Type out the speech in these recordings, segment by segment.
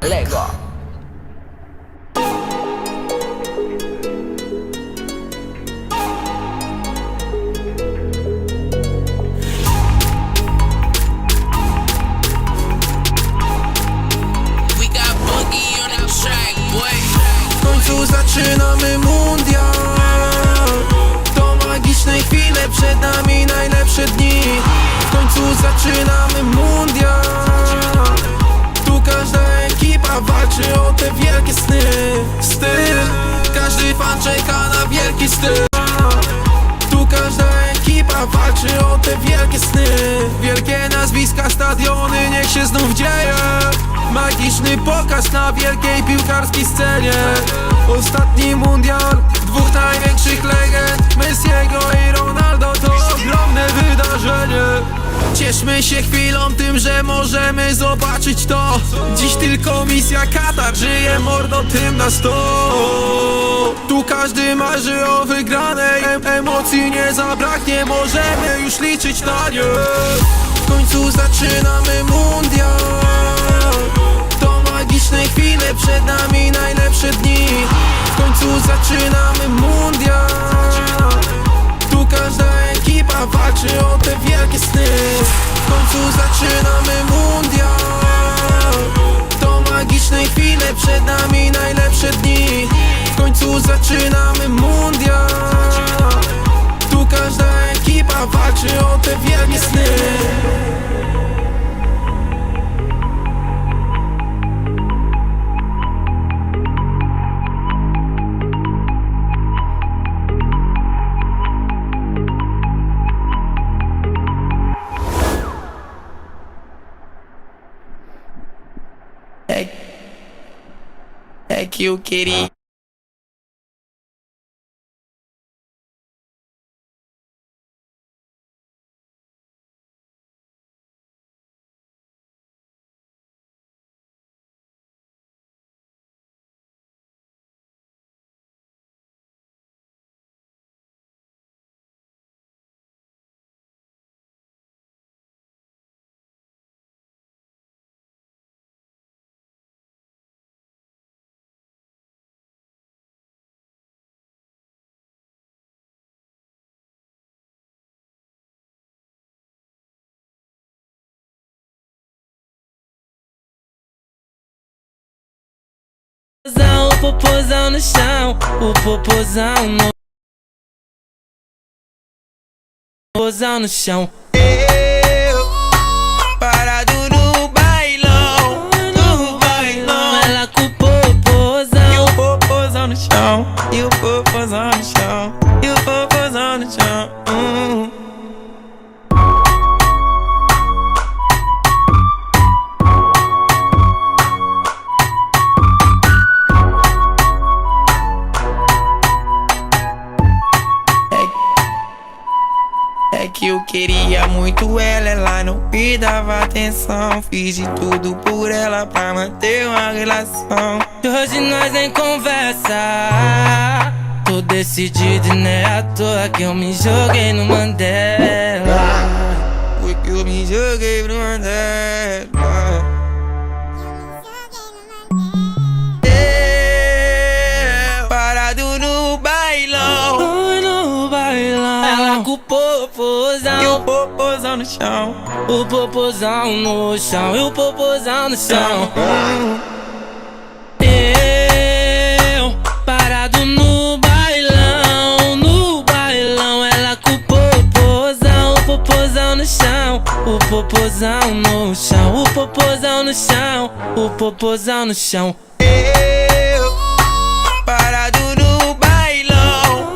Lego. W końcu zaczynamy mundial. To magiczne chwile, przed nami najlepsze dni. W końcu zaczynamy mundial. Tu każda ekipa walczy o te wielkie sny. Styl, każdy fan czeka na wielki styl. Tu każda ekipa walczy o te wielkie sny. Wielkie nazwiska, stadiony, niech się znów dzieje. Magiczny pokaz na wielkiej piłkarskiej scenie. Ostatni mundial dwóch największych legend, Messiego i Ronaldo, to ogromne wydarzenie. Cieszmy się chwilą tym, że możemy zobaczyć to. Dziś tylko misja Katar, żyje mordo tym na 100. Tu każdy marzy o wygranej, emocji nie zabraknie, możemy już liczyć na nie. W końcu zaczynamy mundial. To magiczne chwile, przed nami najlepsze dni. W końcu zaczynamy mundial. Tu każda ekipa walczy o te wielkie sny. W końcu zaczynamy mundial. To magiczne chwile, przed nami najlepsze dni. W końcu zaczynamy mundial. Tu każda ekipa walczy o te wielkie sny. É que eu queria. O popozão no chão, o popozão no chão. Eu, parado no bailão, no bailão. Ela com o popozão. E o popozão no chão, e o popozão no chão, e o popozão no chão. É que eu queria muito ela não me dava atenção. Fiz de tudo por ela pra manter uma relação. Hoje nós nem conversa. Tô decidido e não é à toa que eu me joguei no Mandela. Foi que eu me joguei pro Mandela. Parado no bailão, No bailão. Ela com o popozão. e o popozão no chão. O popozão no chão, e o popozão no chão. Eu, parado no bailão, ela com o popozão no chão. O popozão no chão, o popozão no chão, o popozão no chão. Eu, parado no bailão,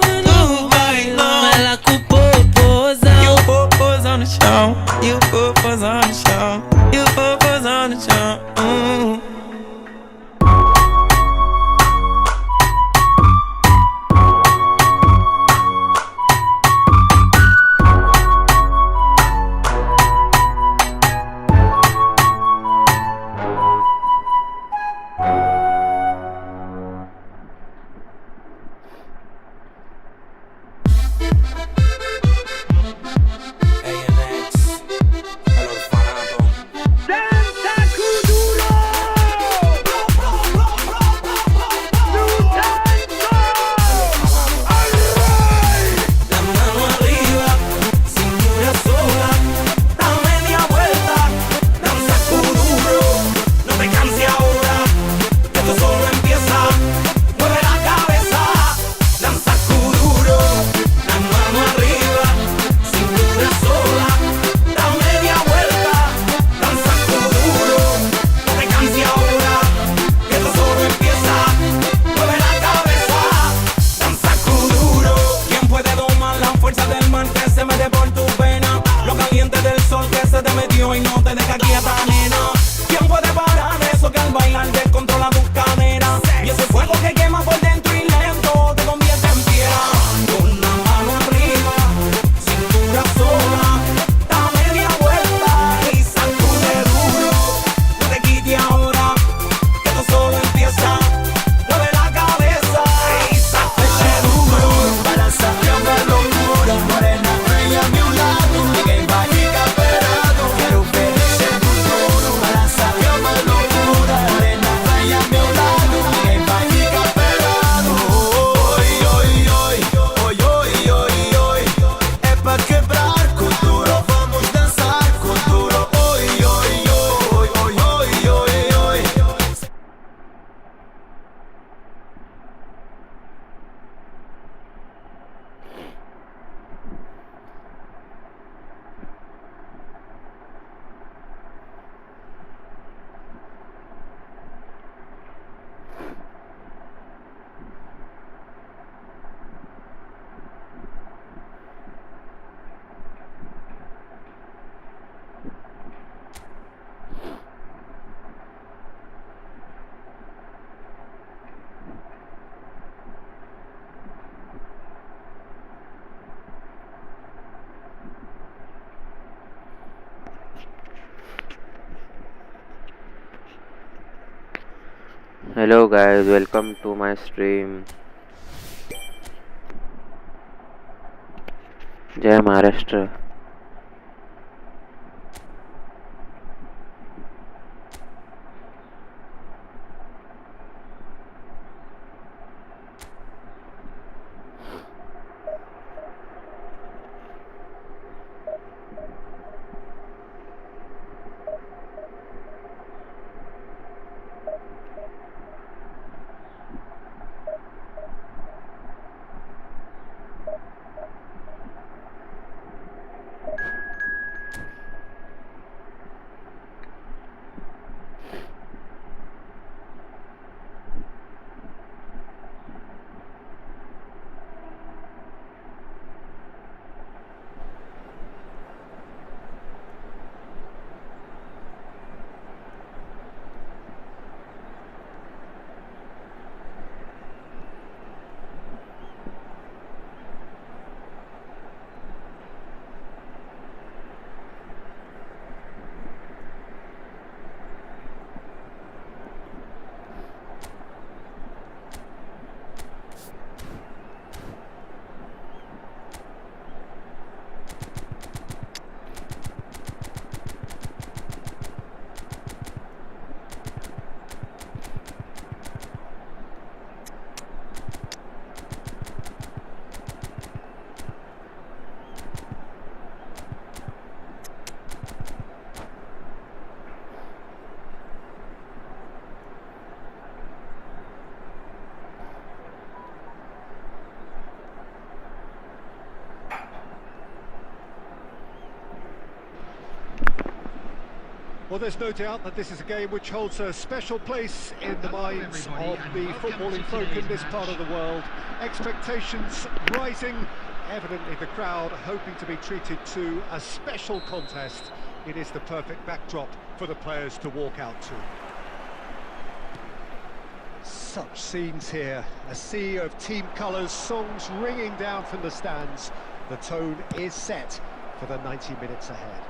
Ela com o popozão. e o popozão no chão, e o popozão no chão, e o popozão no chão. Hello guys, welcome to my stream. जय Maharashtra. Well, there's no doubt that this is a game which holds a special place in the minds of the footballing folk in this part of the world. Expectations rising, evidently the crowd hoping to be treated to a special contest. It is the perfect backdrop for the players to walk out to. Such scenes here, a sea of team colours, songs ringing down from the stands. The tone is set for the 90 minutes ahead.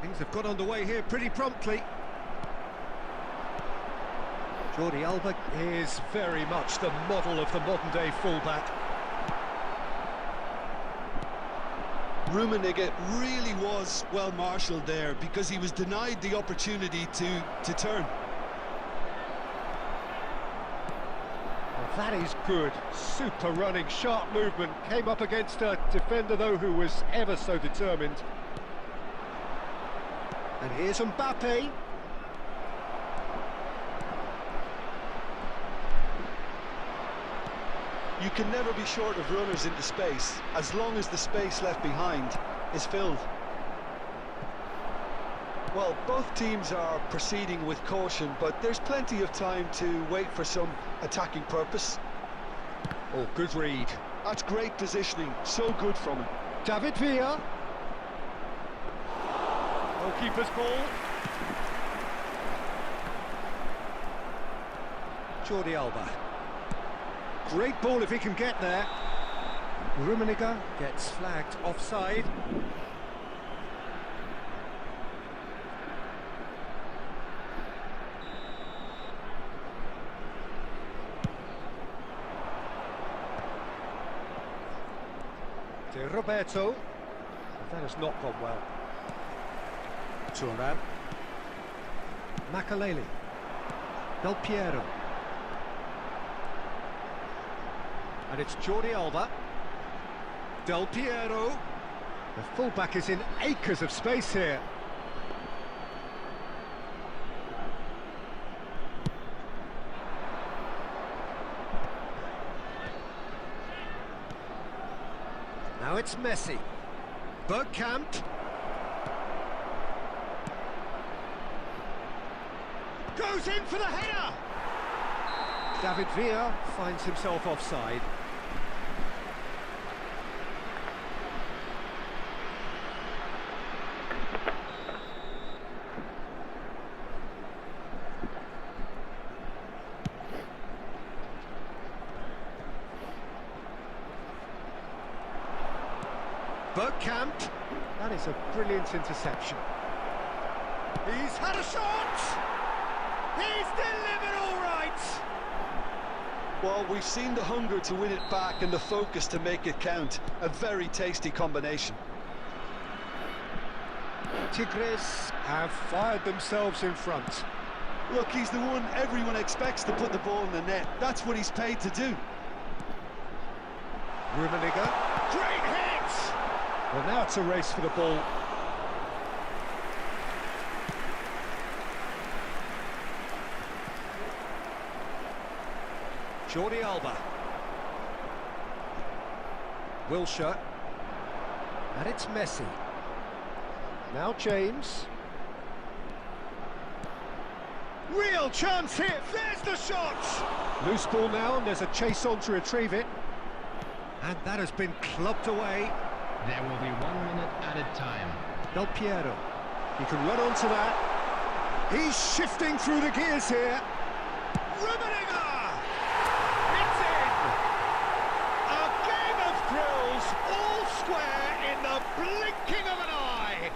Things have got underway here pretty promptly. Jordi Alba is very much the model of the modern-day fullback. Rummenigge really was well marshalled there because he was denied the opportunity to turn. Well, that is good. Super running, sharp movement. Came up against a defender, though, who was ever so determined. And here's Mbappe. You can never be short of runners into space, as long as the space left behind is filled. Well, both teams are proceeding with caution, but there's plenty of time to wait for some attacking purpose. Oh, good read. That's great positioning, so good from him. David Villa. Goalkeeper's ball. Jordi Alba. Great ball if he can get there. Rummenigge gets flagged offside. De Roberto. That has not gone well. Turan. Makaleli. Del Piero. And it's Jordi Alba. Del Piero. The fullback is in acres of space here. Now it's Messi. Bergkamp. Goes in for the header! David Villa finds himself offside. Bergkamp. That is a brilliant interception. He's had a shot! He's delivered all right. Well, we've seen the hunger to win it back and the focus to make it count. A very tasty combination. Tigres have fired themselves in front. Look, he's the one everyone expects to put the ball in the net. That's what he's paid to do. Rummenigge. Great hit! Well, now it's a race for the ball. Jordi Alba. Wilshere. And it's Messi. Now James. Real chance here. There's the shot! Loose ball now, and there's a chase on to retrieve it. And that has been clubbed away. There will be 1 minute added time. Del Piero. He can run onto that. He's shifting through the gears here. Rummenigge! It's in! A game of thrills, all square in the blinking of an eye.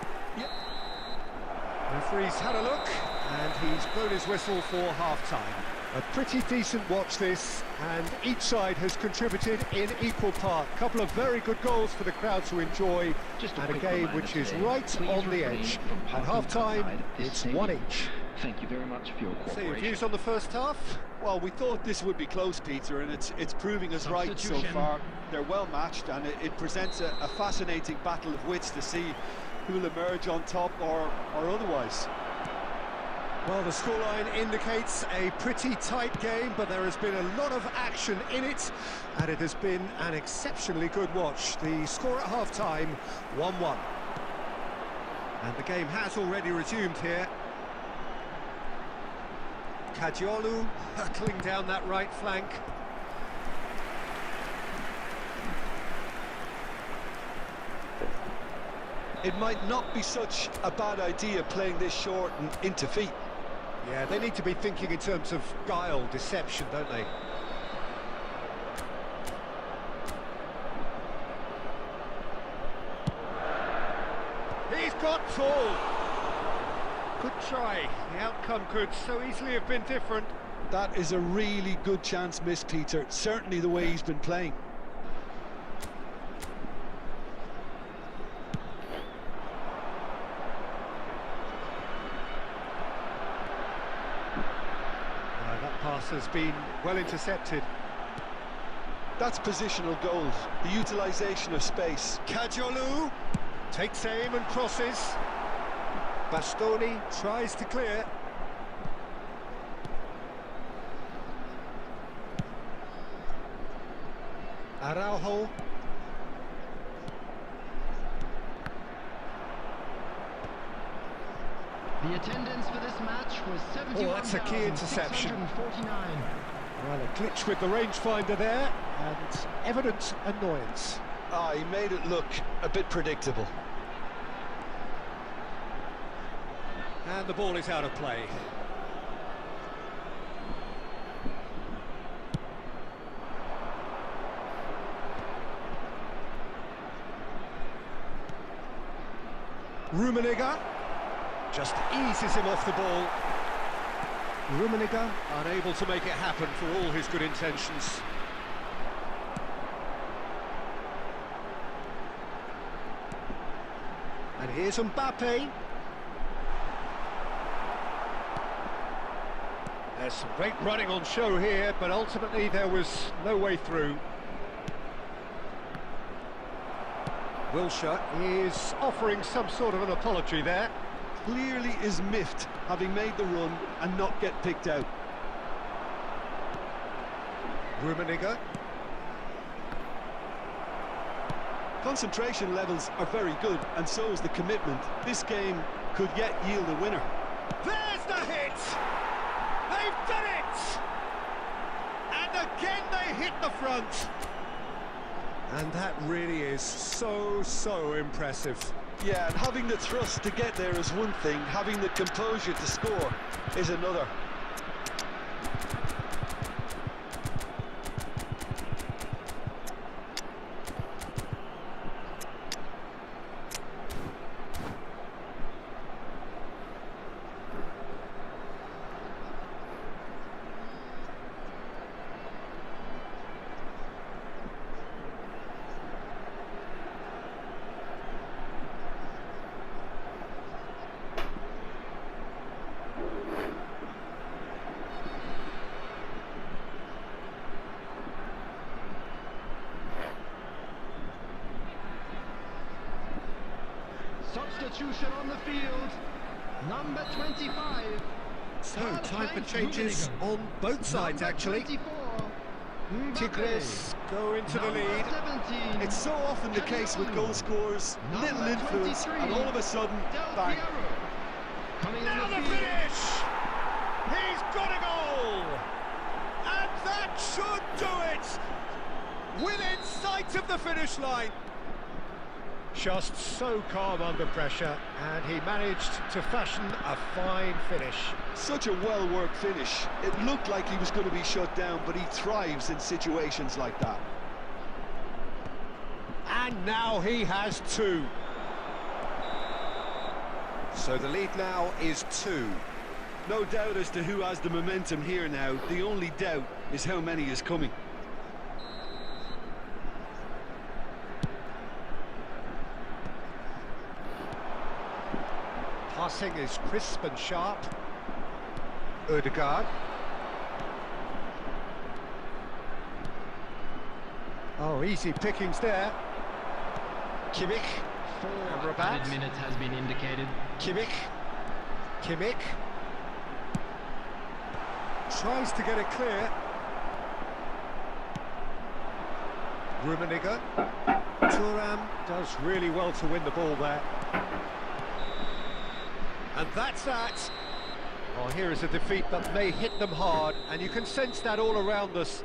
Referee's had a look, and he's blown his whistle for half-time. A pretty decent watch this, and each side has contributed in equal part. A couple of very good goals for the crowd to enjoy, and a game which is right on the edge. At half-time, it's one each. Thank you very much for your So cooperation. your views on the first half? Well, we thought this would be close, Peter, and it's proving us right so Substitution. far. They're well matched, and it presents a fascinating battle of wits to see who'll emerge on top or otherwise. Well, the scoreline indicates a pretty tight game, but there has been a lot of action in it, and it has been an exceptionally good watch. The score at half-time, 1-1. And the game has already resumed here. Kajiolu hurtling down that right flank. It might not be such a bad idea playing this short and into feet. Yeah, they need to be thinking in terms of guile, deception, don't they? He's got tall. Good try. The outcome could so easily have been different. That is a really good chance missed, Peter. Certainly the way he's been playing. That pass has been well intercepted. That's positional goals, the utilisation of space. Kajiolu takes aim and crosses. Bastoni tries to clear. Araujo. The attendance for this match was 71,649. Oh, that's a key interception. Well, a glitch with the rangefinder there, and evident annoyance. Ah, he made it look a bit predictable. And the ball is out of play. Rummenigge just eases him off the ball. Rummenigge unable to make it happen for all his good intentions. And here's Mbappe. There's some great running on show here, but ultimately there was no way through. Wilshere is offering some sort of an apology there. Clearly is miffed, having made the run and not get picked out. Rummenigge. Concentration levels are very good, and so is the commitment. This game could yet yield a winner. There's the hit! They've done it! And again they hit the front. And that really is so impressive. Yeah, and having the thrust to get there is one thing, having the composure to score is another. Substitution on the field. Number 25. So, time for changes on both sides, actually. Tigres go into the lead. 17. It's so often the case with goal scorers, little influence, and all of a sudden, bang. Coming Now on the the field. finish! He's got a goal! And that should do it! Within sight of the finish line. Just so calm under pressure, and he managed to fashion a fine finish. Such a well-worked finish. It looked like he was going to be shut down, but he thrives in situations like that. And now he has two. So the lead now is 2. No doubt as to who has the momentum here now. The only doubt is how many is coming. Passing is crisp and sharp. Ødegaard. Oh, easy pickings there. Kimmich. 4 Rabat. added minutes has been indicated. Kimmich. Kimmich. Tries to get it clear. Rummenigge. Thuram does really well to win the ball there. And that's that. Well, here is a defeat that may hit them hard, and you can sense that all around us.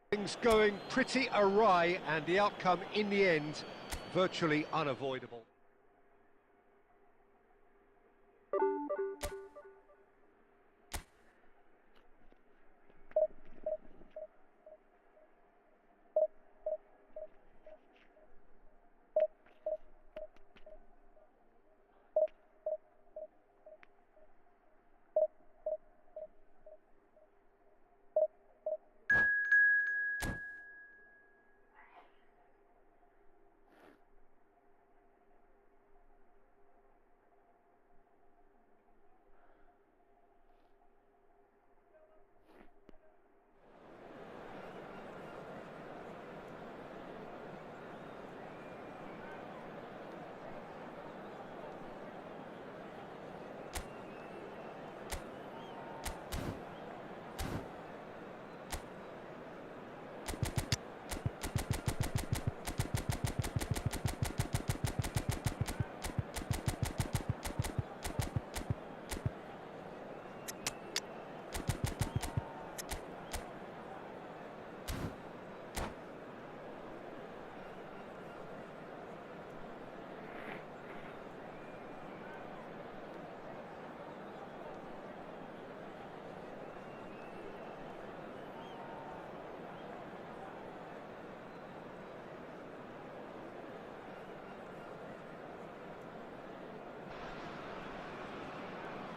Things going pretty awry, and the outcome in the end virtually unavoidable.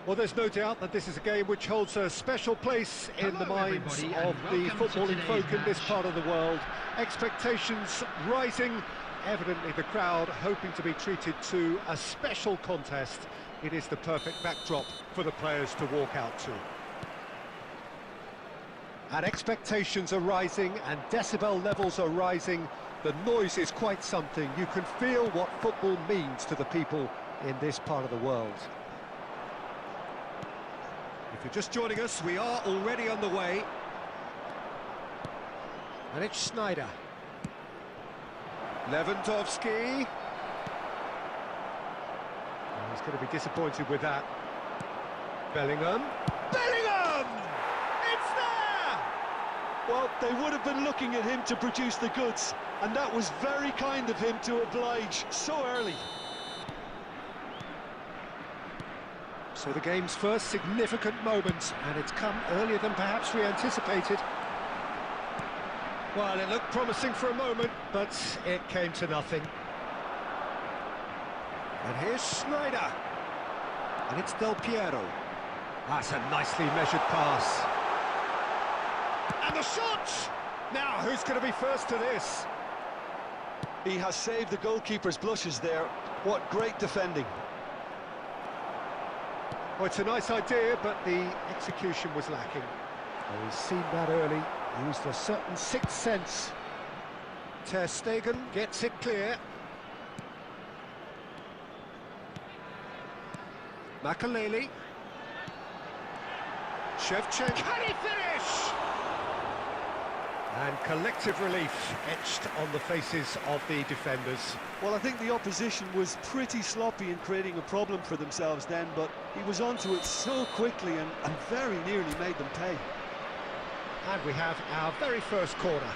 Well, there's no doubt that this is a game which holds a special place in the minds of the footballing folk in this part of the world. Expectations rising, evidently the crowd hoping to be treated to a special contest. It is the perfect backdrop for the players to walk out to. And expectations are rising and decibel levels are rising. The noise is quite something. You can feel what football means to the people in this part of the world. If you're just joining us, we are already on the way. And it's Sneijder. Lewandowski. Oh, he's going to be disappointed with that. Bellingham. Bellingham! It's there! Well, they would have been looking at him to produce the goods, and that was very kind of him to oblige so early. So the game's first significant moment, and it's come earlier than perhaps we anticipated. Well, it looked promising for a moment, but it came to nothing. And here's Sneijder. And it's Del Piero. That's a nicely measured pass. And the shot! Now, who's going to be first to this? He has saved the goalkeeper's blushes there. What great defending. Well, it's a nice idea, but the execution was lacking. Oh, he's seen that early, used a certain sixth sense. Ter Stegen gets it clear. Makaleli. Shevchenko. Can he finish? And collective relief etched on the faces of the defenders. Well, I think the opposition was pretty sloppy in creating a problem for themselves then, but he was onto it so quickly and very nearly made them pay. And we have our very first corner.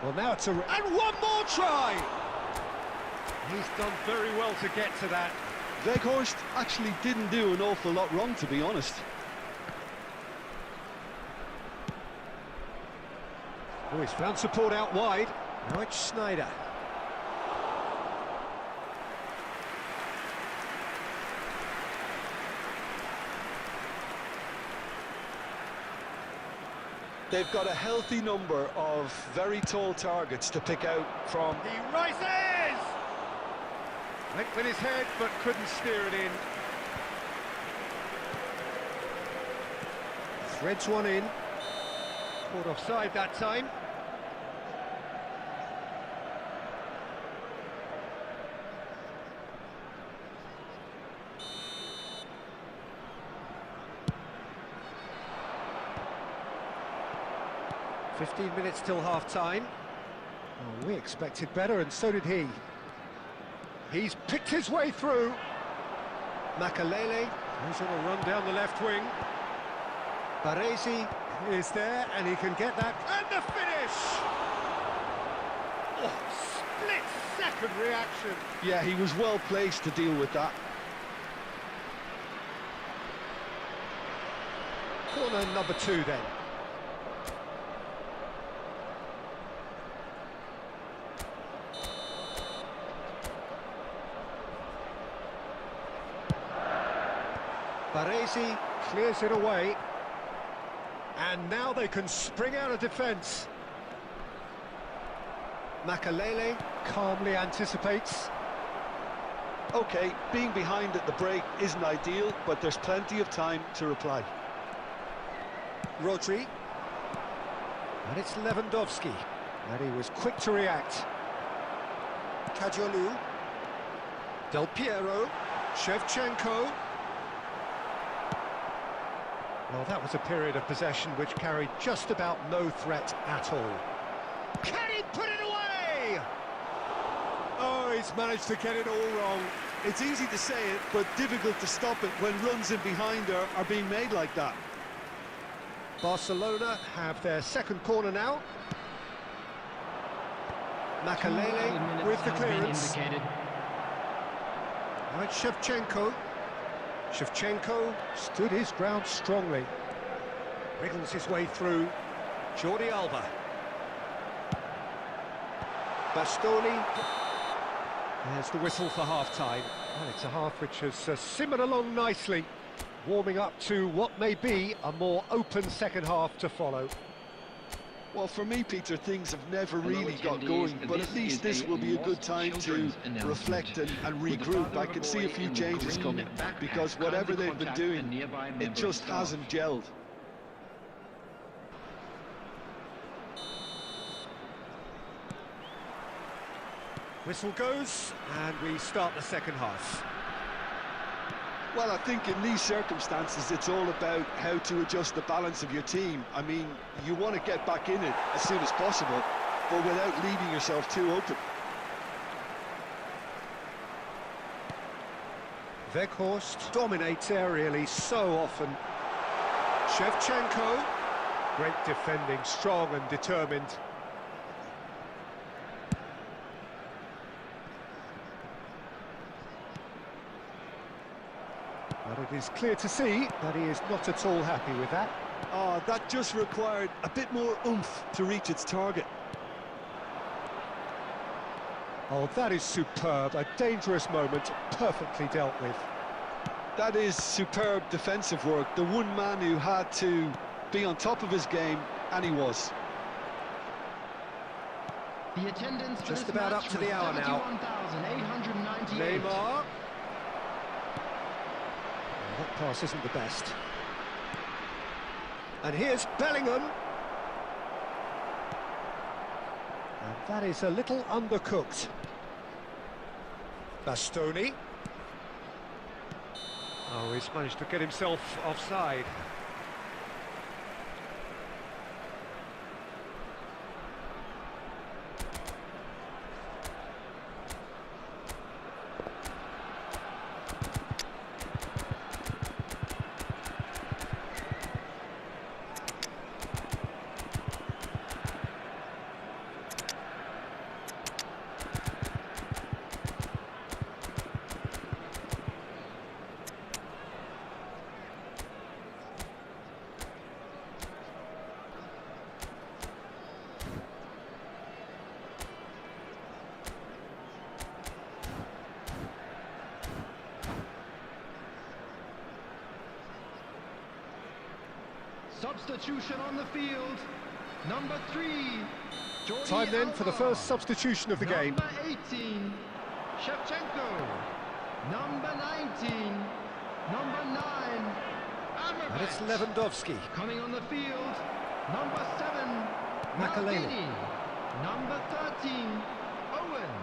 Well, now it's and one more try! He's done very well to get to that. Weghorst actually didn't do an awful lot wrong, to be honest. Oh, he's found support out wide. Now it's Schneider. They've got a healthy number of very tall targets to pick out from. He rises! Went with his head, but couldn't steer it in. Threads one in. Caught offside that time. "15 minutes till half-time. Oh, we expected better, and so did he. He's picked his way through. Makaleli, who's on a run down the left wing. Baresi is there, and he can get that. And the finish! Oh, split-second reaction. Yeah, he was well placed to deal with that. Corner number 2 then. Baresi clears it away. And now they can spring out of defence. Makaleli calmly anticipates. Okay, being behind at the break isn't ideal, but there's plenty of time to reply. Rodri. And it's Lewandowski. And he was quick to react. Kajolu. Del Piero. Shevchenko. Well, that was a period of possession which carried just about no threat at all. Can he put it away? Oh, he's managed to get it all wrong. It's easy to say it, but difficult to stop it when runs in behind are being made like that. Barcelona have their second corner now. Makaleli with the clearance. Right, Shevchenko. Shevchenko stood his ground strongly. Wriggles his way through. Jordi Alba. Bastoni. There's the whistle for half-time. And it's a half which has simmered along nicely, warming up to what may be a more open second half to follow. Well, for me, Peter, things have never really got going, but at least this will be a good time to reflect and regroup. I can see a few changes coming, because whatever they've been doing, it just hasn't gelled. Whistle goes, and we start the second half. Well, I think in these circumstances, it's all about how to adjust the balance of your team. I mean, you want to get back in it as soon as possible, but without leaving yourself too open. Weghorst dominates aerially so often. Shevchenko, great defending, strong and determined. But it is clear to see that he is not at all happy with that. Oh, that just required a bit more oomph to reach its target. Oh, that is superb, a dangerous moment, perfectly dealt with. That is superb defensive work. The one man who had to be on top of his game, and he was. The attendance Just about up to the hour now. Neymar. That pass isn't the best. And here's Bellingham. And that is a little undercooked. Bastoni. Oh, he's managed to get himself offside. Substitution on the field. Number 3. Jordi Time then for the Alba. first substitution of the game. Number 18. Shevchenko. Number 19. Number 9. And it's Amrabat. Lewandowski. Coming on the field. Number 7. Makaleli. Maldini. Number 13. Owen.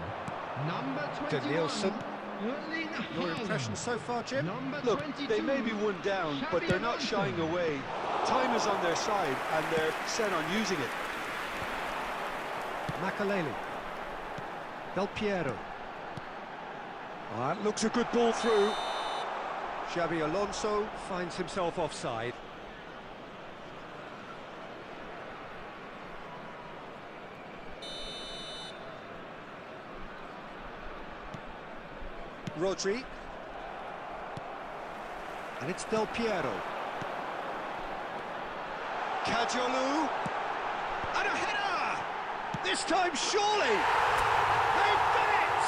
Number 21. Danielson. Erling Your Haaland. impression so far, Jim? Number Look, 22. they may be one down, but they're not Xabi shying Alonso. away. Time is on their side, and they're set on using it. Makaleli. Del Piero. That looks a good ball through. Xabi Alonso finds himself offside. Rodri. And it's Del Piero. Cajolu. And a header! This time, surely! They've done it!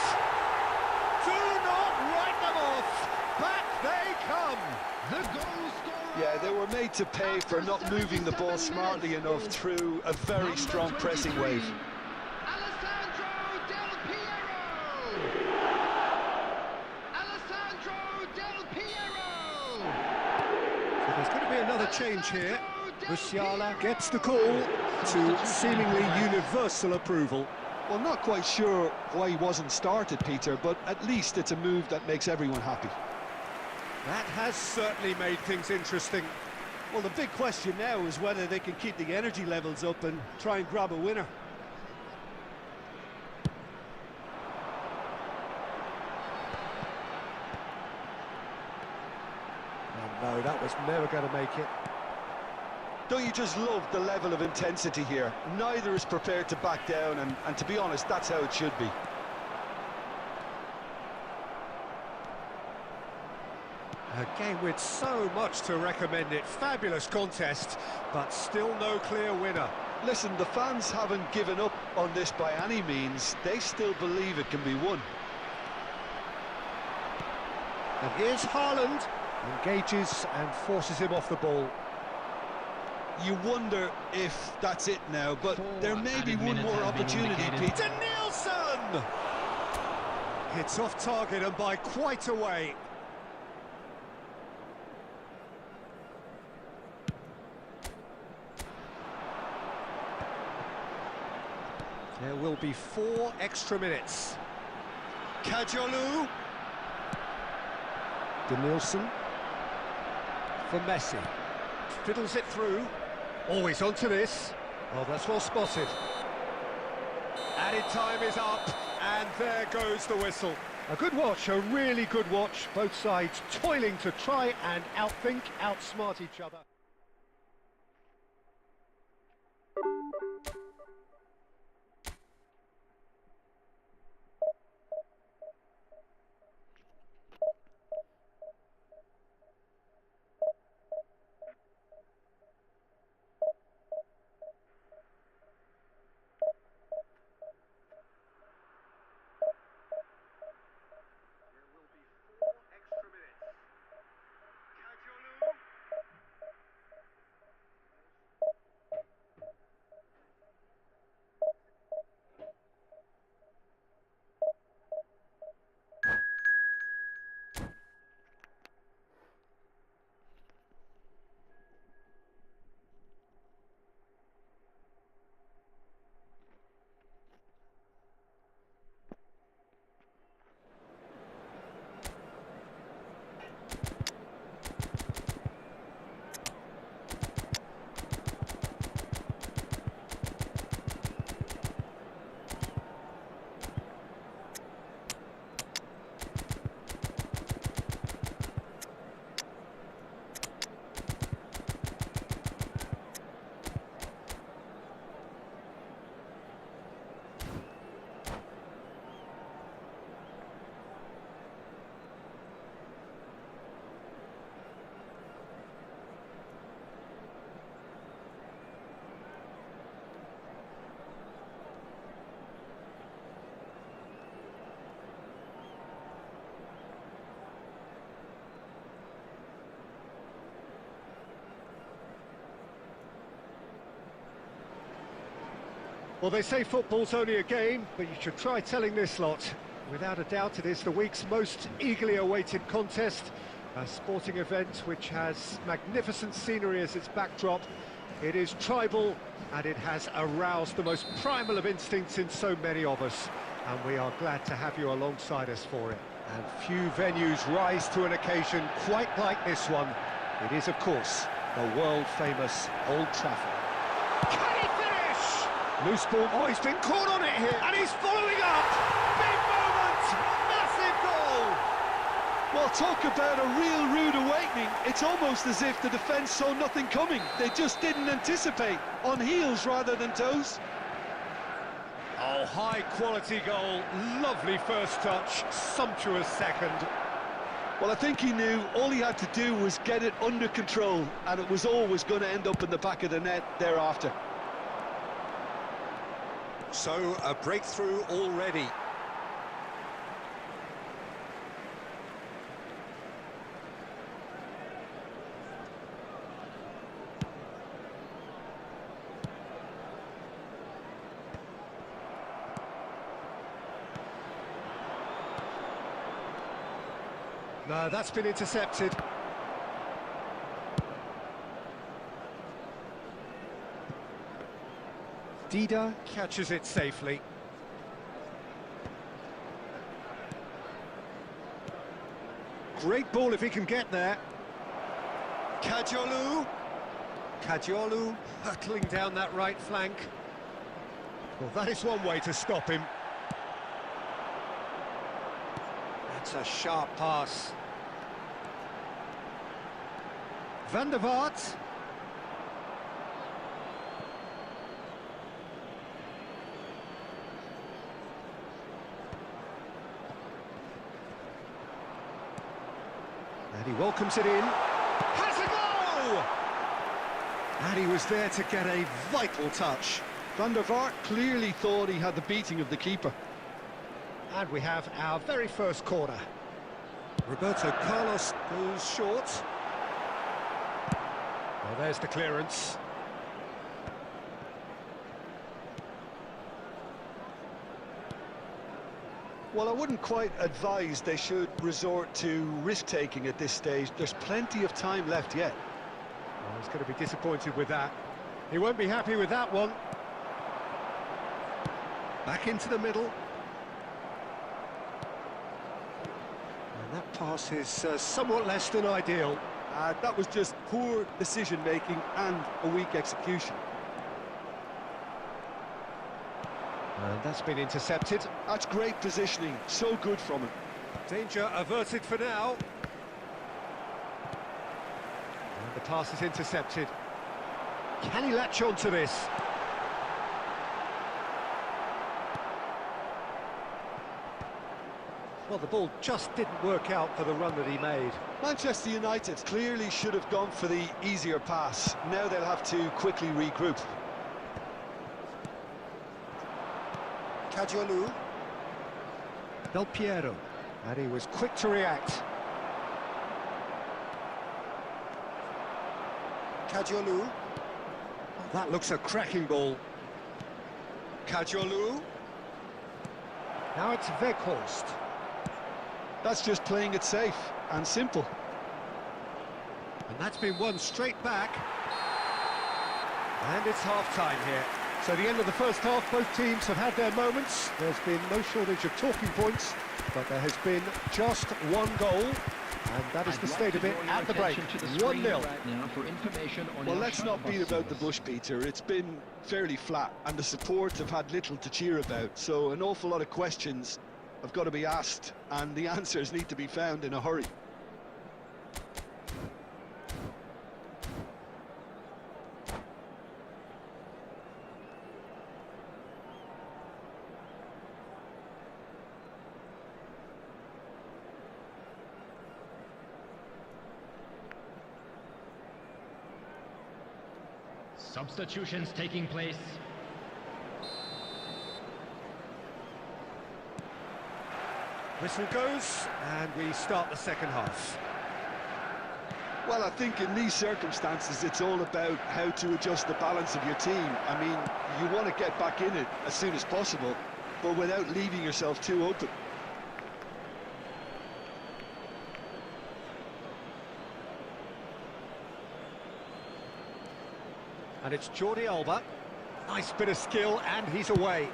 Do not write them off! Back they come! The goal scorer. Yeah, they were made to pay for not moving the ball smartly enough through a very strong pressing wave. Alessandro Del Piero. Alessandro Del Piero. So there's going to be another change here. Musiala gets the call to seemingly universal approval. Well, not quite sure why he wasn't started, Peter, but at least it's a move that makes everyone happy. That has certainly made things interesting. Well, the big question now is whether they can keep the energy levels up and try and grab a winner. Oh no, that was never going to make it. Don't you just love the level of intensity here? Neither is prepared to back down, and to be honest, that's how it should be. A game with so much to recommend it. Fabulous contest, but still no clear winner. Listen, the fans haven't given up on this by any means. They still believe it can be won. And here's Haaland, engages and forces him off the ball. You wonder if that's it now, but there may be one more opportunity, Peter. Danielson! It's off target and by quite a way. There will be 4 extra minutes. Cajolu. Danielson. For Messi. Fiddles it through. Always onto this. Oh, that's well spotted. Added time is up, and there goes the whistle. A good watch, a really good watch. Both sides toiling to try and outthink, outsmart each other. Well, they say football's only a game, but you should try telling this lot. Without a doubt, it is the week's most eagerly awaited contest. A sporting event which has magnificent scenery as its backdrop. It is tribal, and it has aroused the most primal of instincts in so many of us. And we are glad to have you alongside us for it. And few venues rise to an occasion quite like this one. It is, of course, the world-famous Old Trafford. Can he finish? Loose ball. Oh, he's been caught on it here, and he's following up. Big moment! Massive goal! Well, talk about a real rude awakening. It's almost as if the defence saw nothing coming. They just didn't anticipate. On heels rather than toes. Oh, high-quality goal. Lovely first touch. Sumptuous second. Well, I think he knew all he had to do was get it under control, and it was always going to end up in the back of the net thereafter. So, a breakthrough already. No, that's been intercepted. Dida catches it safely. Great ball if he can get there. Kajolu hurtling down that right flank. Well, that is one way to stop him. That's a sharp pass. Van der Vaart. And he welcomes it in. Has a goal! And he was there to get a vital touch. Van der Vaart clearly thought he had the beating of the keeper. And we have our very first corner. Roberto Carlos goes short. Well, there's the clearance. Well, I wouldn't quite advise they should resort to risk-taking at this stage. There's plenty of time left yet. Oh, he's going to be disappointed with that. He won't be happy with that one. Back into the middle. And that pass is somewhat less than ideal. That was just poor decision-making and a weak execution. And that's been intercepted. That's great positioning, so good from him. Danger averted for now. And the pass is intercepted. Can he latch on to this? Well, the ball just didn't work out for the run that he made. Manchester United clearly should have gone for the easier pass. Now they'll have to quickly regroup. Kajolu. Del Piero. And he was quick to react. Kajolu. Oh, that looks a cracking ball. Kajolu. Now it's Weghorst. That's just playing it safe and simple. And that's been won straight back. And it's half-time here. So the end of the first half, both teams have had their moments. There's been no shortage of talking points, but there has been just one goal. And that is the state of it at the break. 1-0. Well, let's not beat about the bush, Peter. It's been fairly flat, and the support have had little to cheer about. So an awful lot of questions have got to be asked, and the answers need to be found in a hurry. Substitutions taking place. Whistle goes, and we start the second half. Well, I think in these circumstances, it's all about how to adjust the balance of your team. I mean, you want to get back in it as soon as possible, but without leaving yourself too open. And it's Jordi Alba. Nice bit of skill, and he's away.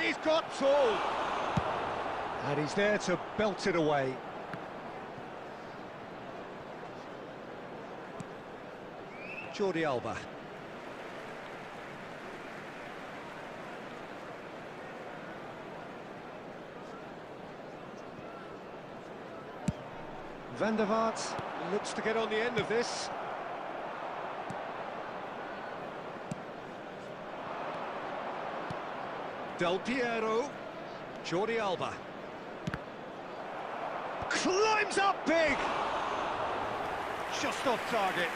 He's got Tool. And he's there to belt it away. Jordi Alba. Van der Vaart looks to get on the end of this. Del Piero. Jordi Alba. Climbs up big! Just off target.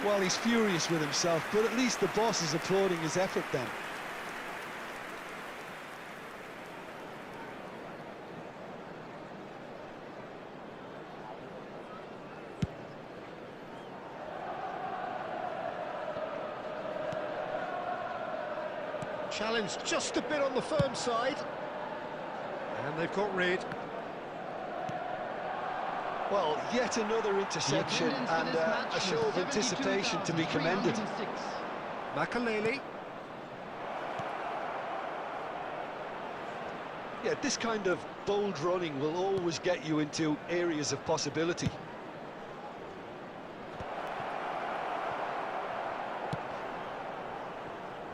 Well, he's furious with himself, but at least the boss is applauding his effort then. Challenge just a bit on the firm side. And they've got rid. Well, yet another interception and a show of anticipation to be commended. Makaleli. Yeah, this kind of bold running will always get you into areas of possibility.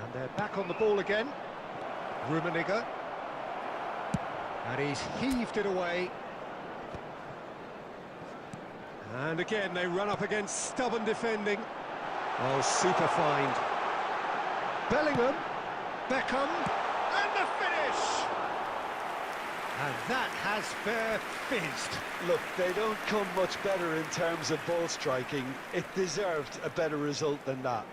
And they're back on the ball again. Rummenigge. And he's heaved it away. And again, they run up against stubborn defending. Oh, super find. Bellingham, Beckham, and the finish! And that has fair fizzed. Look, they don't come much better in terms of ball striking. It deserved a better result than that.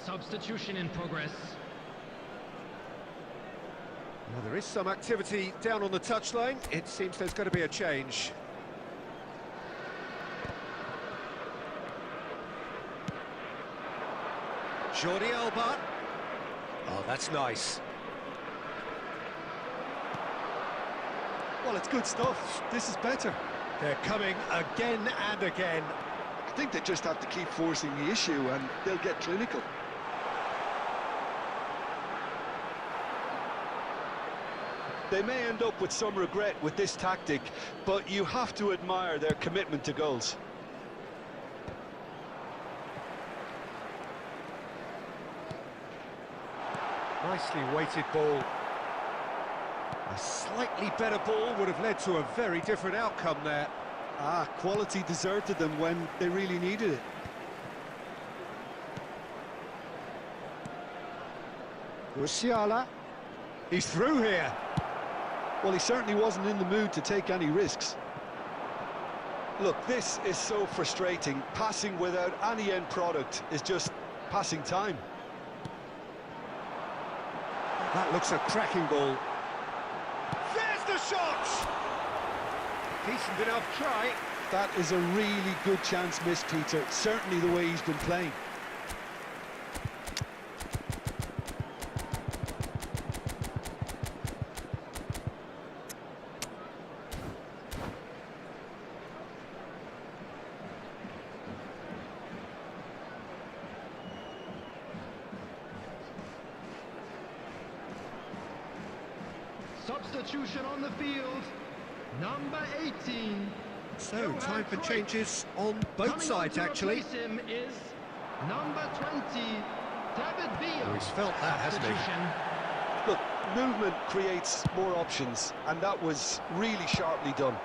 Substitution in progress. Well, there is some activity down on the touchline. It seems there's going to be a change. Jordi Alba. Oh, that's nice. Well, it's good stuff. This is better. They're coming again and again. I think they just have to keep forcing the issue and they'll get clinical. They may end up with some regret with this tactic, but you have to admire their commitment to goals. Nicely weighted ball. A slightly better ball would have led to a very different outcome there. Ah, quality deserted them when they really needed it. Musiala. He's through here. Well, he certainly wasn't in the mood to take any risks. Look, this is so frustrating. Passing without any end product is just passing time. That looks a cracking ball. There's the shot! Decent enough try. That is a really good chance missed, Peter. Certainly the way he's been playing. Substitution on the field. Number 18. So, time for changes on both sides, actually. Him is number 20, David Villa. Oh, he's felt that, hasn't he? Look, movement creates more options, and that was really sharply done.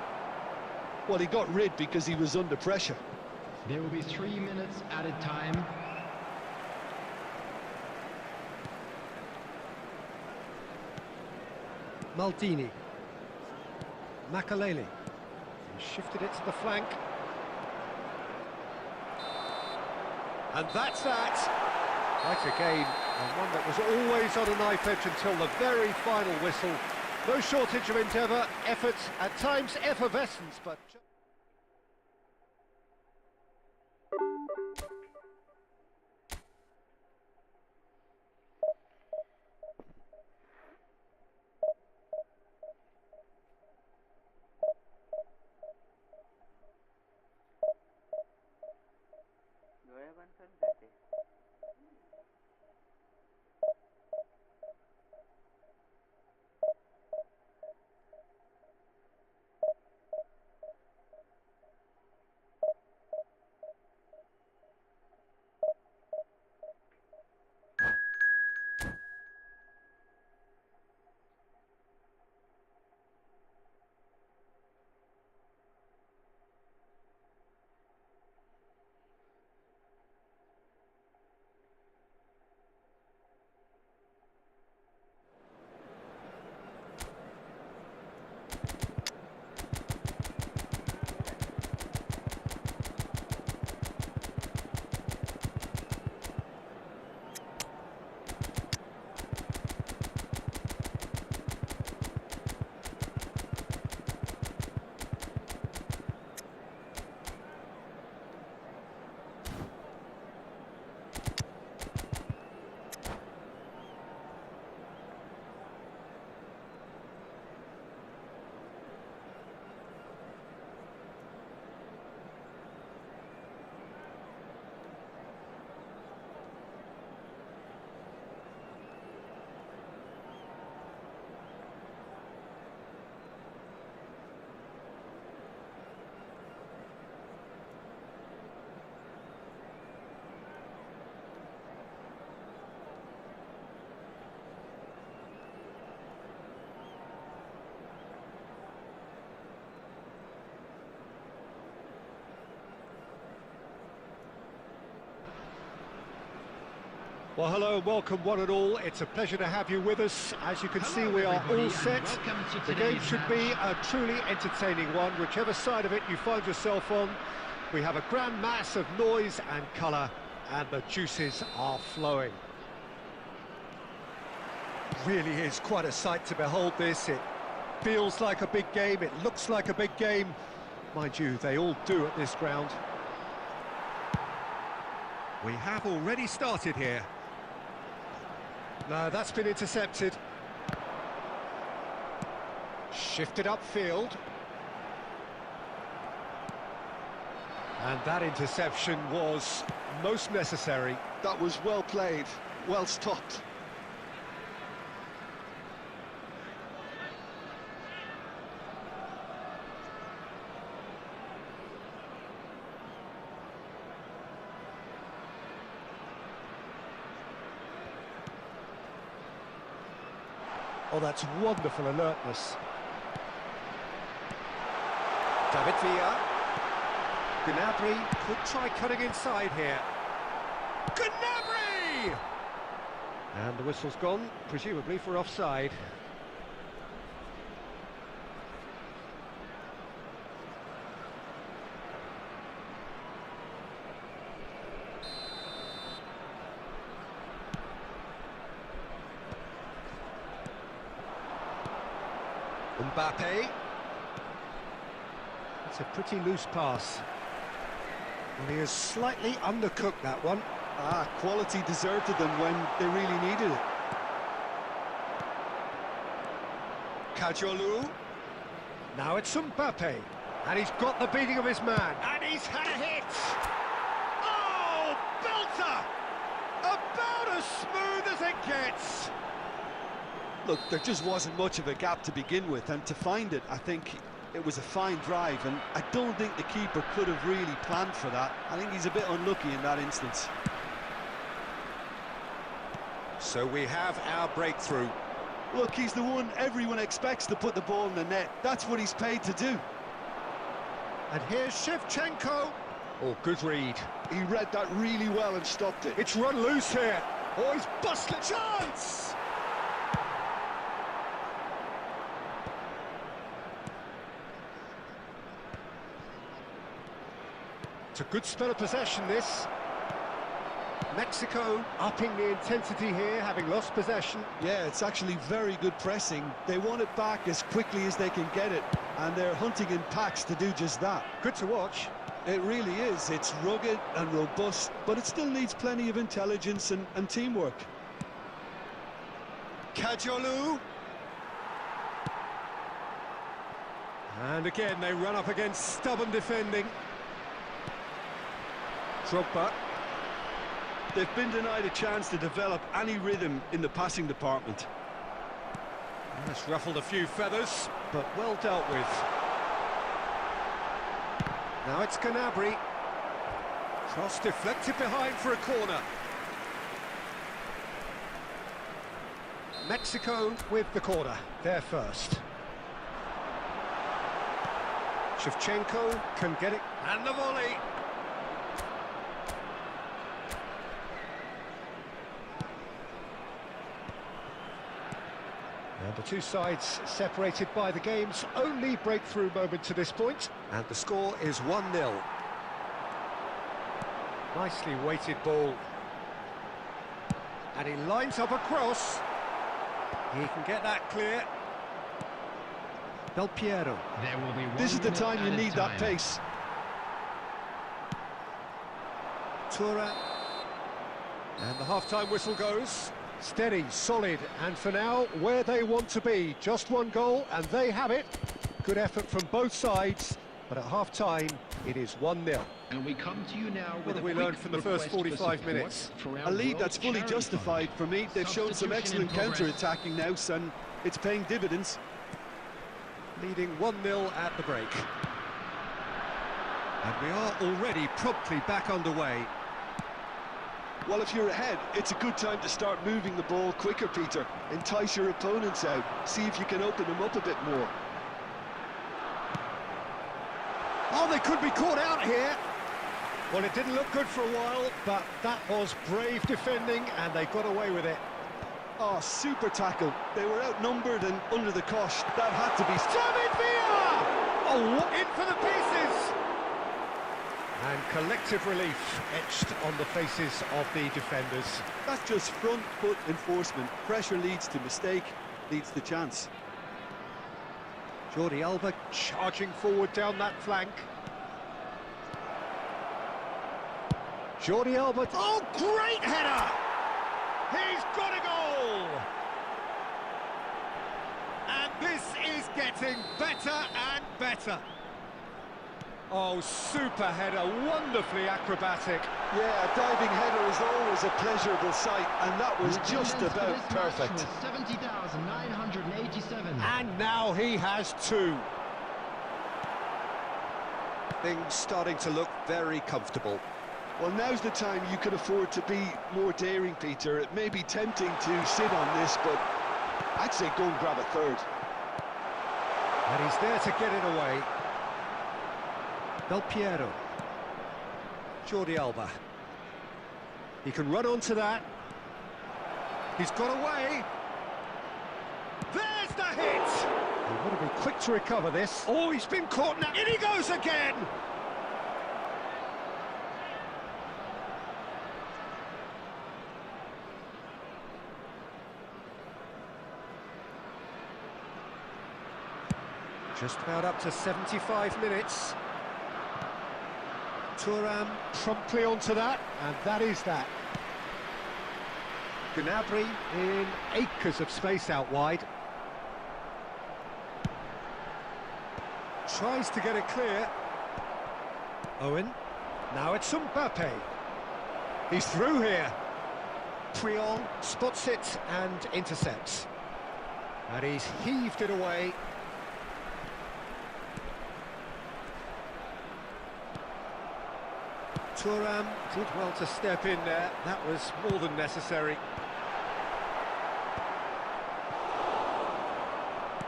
Well, he got rid because he was under pressure. There will be 3 minutes added time. Maldini. Makalele. He shifted it to the flank. And that's that. Quite a game, and one that was always on a knife edge until the very final whistle. No shortage of endeavour, effort, at times effervescence, but... Well, hello and welcome one and all. It's a pleasure to have you with us. As you can see, we are all set. The game should be a truly entertaining one, whichever side of it you find yourself on. We have a grand mass of noise and colour, and the juices are flowing. Really is quite a sight to behold this. It feels like a big game, it looks like a big game. Mind you, they all do at this ground. We have already started here. No, that's been intercepted. Shifted upfield. And that interception was most necessary. That was well played, well stopped. Oh, that's wonderful alertness. David Villa. Gnabry could try cutting inside here. Gnabry! And the whistle's gone, presumably for offside. Mbappe. It's a pretty loose pass. And he has slightly undercooked that one. Ah, quality deserted them when they really needed it. Kajolu. Now it's Mbappe. And he's got the beating of his man. And he's had a hit! Oh, belter! About as smooth as it gets! Look, there just wasn't much of a gap to begin with, and to find it, I think It was a fine drive, and I don't think the keeper could have really planned for that. I think he's a bit unlucky in that instance. So we have our breakthrough. Look, he's the one everyone expects to put the ball in the net. That's what he's paid to do. And here's Shevchenko. Oh, good read. He read that really well and stopped it. It's run loose here. Oh, he's busted. Chance! It's a good spell of possession, this. Mexico upping the intensity here, having lost possession. Yeah, it's actually very good pressing. They want it back as quickly as they can get it, and they're hunting in packs to do just that. Good to watch. It really is. It's rugged and robust, but it still needs plenty of intelligence and teamwork. Kajolu. And again, they run up against stubborn defending. Drogba. They've been denied a chance to develop any rhythm in the passing department. That's ruffled a few feathers, but well dealt with. Now it's Gnabry. Cross deflected behind for a corner. Mexico with the corner, they're first. Shevchenko can get it, and the volley. And the two sides separated by the game's only breakthrough moment to this point. And the score is 1-0. Nicely weighted ball. And he lines up a cross. He can get that clear. Del Piero. There will be This is the time you need that pace. Tura. And the half-time whistle goes. Steady, solid, and for now, where they want to be. Just one goal, and they have it. Good effort from both sides, but at half-time, it is 1-0. And we come to you now with What have we learned from the first 45 minutes? A lead that's fully justified for me. They've shown some excellent counter-attacking now, and it's paying dividends. Leading 1-0 at the break. And we are already promptly back underway. Well, if you're ahead, it's a good time to start moving the ball quicker, Peter. Entice your opponents out. See if you can open them up a bit more. Oh, they could be caught out here. Well, it didn't look good for a while, but that was brave defending, and they got away with it. Oh, super tackle. They were outnumbered and under the cosh. That had to be... David Villa! Oh, in for the pieces! And collective relief etched on the faces of the defenders. That's just front foot enforcement. Pressure leads to mistake, leads to chance. Jordi Alba charging forward down that flank. Jordi Alba, oh, great header! He's got a goal! And this is getting better and better. Oh, super header, wonderfully acrobatic. Yeah, a diving header is always a pleasurable sight, and that was just about perfect. 70,987. And now he has two. Things starting to look very comfortable. Well, now's the time you can afford to be more daring, Peter. It may be tempting to sit on this, but I'd say go and grab a third. And he's there to get it away. Del Piero. Jordi Alba. He can run onto that. He's got away. There's the hit! He would have been quick to recover this. Oh, he's been caught now. In he goes again! Just about up to 75 minutes. Thuram promptly onto that, and that is that. Gnabry in acres of space out wide. Tries to get it clear. Owen. Now it's Mbappe. He's through here. Puyol spots it and intercepts. And he's heaved it away. Thuram did well to step in there. That was more than necessary.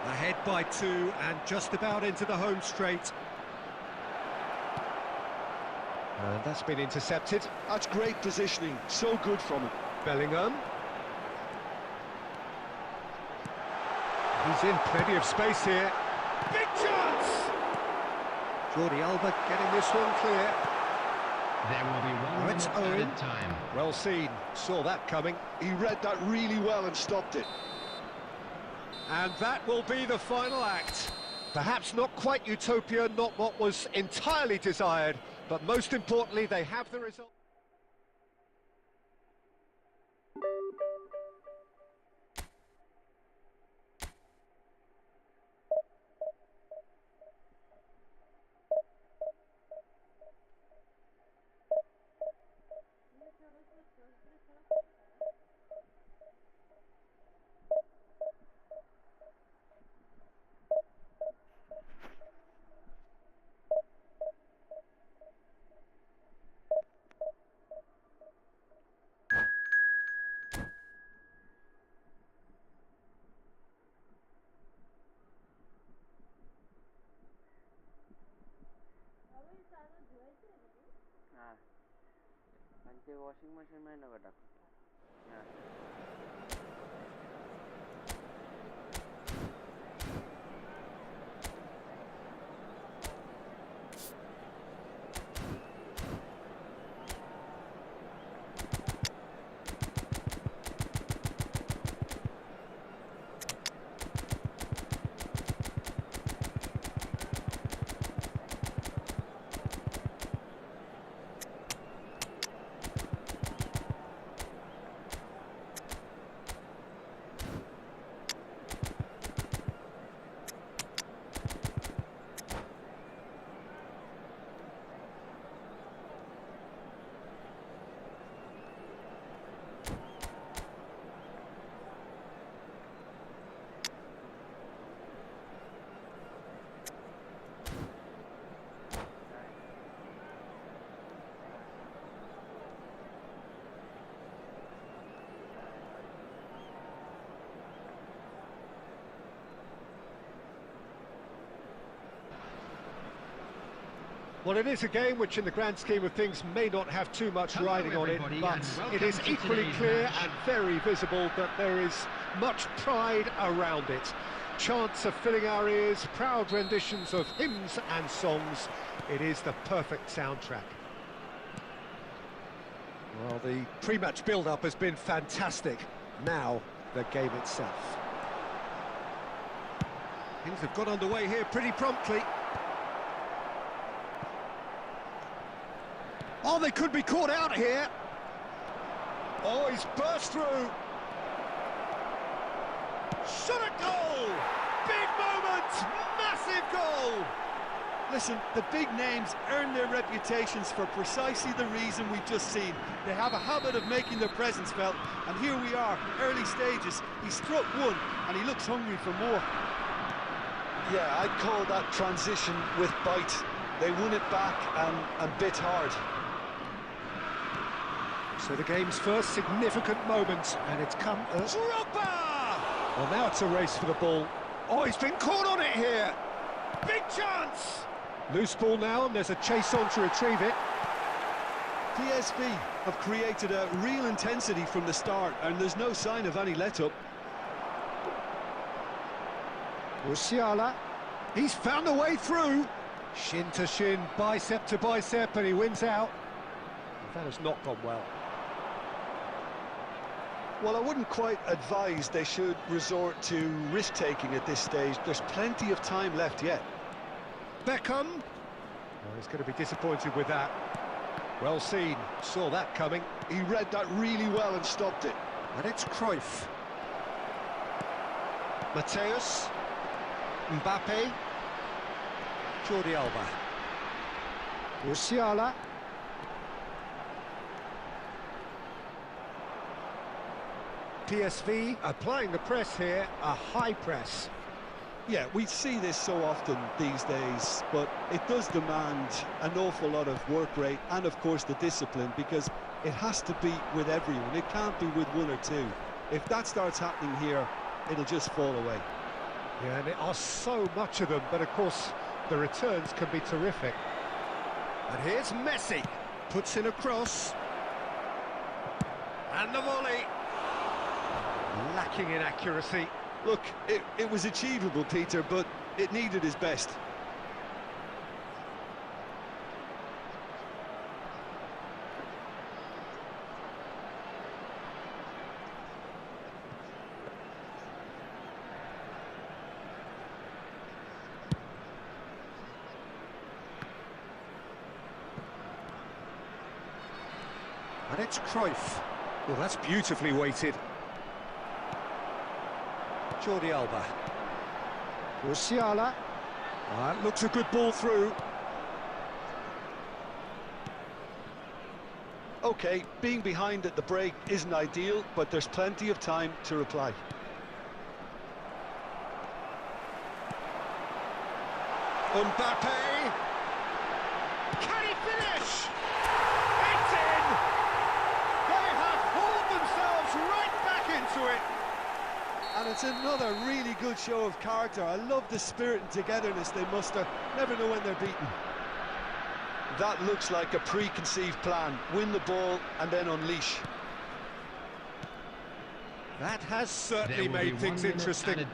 Ahead by 2 and just about into the home straight. And that's been intercepted. That's great positioning, so good from him. Bellingham. He's in plenty of space here. Big chance! Jordi Alba getting this one clear. There will be one Now it's minute Owen. added time. Well seen, saw that coming. He read that really well and stopped it. And that will be the final act. Perhaps not quite utopia, not what was entirely desired, but most importantly, they have the result. అంటే washing machine మీద కదా Well, it is a game which in the grand scheme of things may not have too much Hello, riding on it, everybody, but and welcome it is to equally today's clear match. and very visible that there is much pride around it. Chants are filling our ears, proud renditions of hymns and songs. It is the perfect soundtrack. Well, the pre-match build-up has been fantastic. Now, the game itself. Things have got underway here pretty promptly. Oh, they could be caught out here. Oh, he's burst through. Shot at goal! Big moment! Massive goal! Listen, the big names earn their reputations for precisely the reason we've just seen. They have a habit of making their presence felt, and here we are, early stages. He struck one, and he looks hungry for more. Yeah, I'd call that transition with bite. They won it back and bit hard. So the game's first significant moment, and it's come... Drogba! Well, now it's a race for the ball. Oh, he's been caught on it here! Big chance! Loose ball now, and there's a chase on to retrieve it. PSV have created a real intensity from the start, and there's no sign of any let-up. Musiala, he's found a way through. Shin to shin, bicep to bicep, and he wins out. That has not gone well. Well, I wouldn't quite advise they should resort to risk-taking at this stage. There's plenty of time left yet. Beckham. Well, he's going to be disappointed with that. Well seen, saw that coming. He read that really well and stopped it. And it's Cruyff. Mateus. Mbappe. Jordi Alba. Musiala. PSV applying the press here, a high press. Yeah, we see this so often these days, but it does demand an awful lot of work rate and, of course, the discipline, because it has to be with everyone. It can't be with one or two. If that starts happening here, it'll just fall away. Yeah, and there are so much of them, but of course the returns can be terrific. And here's Messi, puts in a cross. And the volley. Lacking in accuracy. Look, it was achievable, Peter, but it needed his best. And it's Cruyff. Well, that's beautifully weighted. Jordi Alba. Musiala. That looks a good ball through. Okay, being behind at the break isn't ideal, but there's plenty of time to reply. Mbappe. Can he finish? It's in! They have hauled themselves right back into it. And it's another really good show of character. I love the spirit and togetherness they muster. Never know when they're beaten. That looks like a preconceived plan. Win the ball and then unleash. That has certainly made things interesting.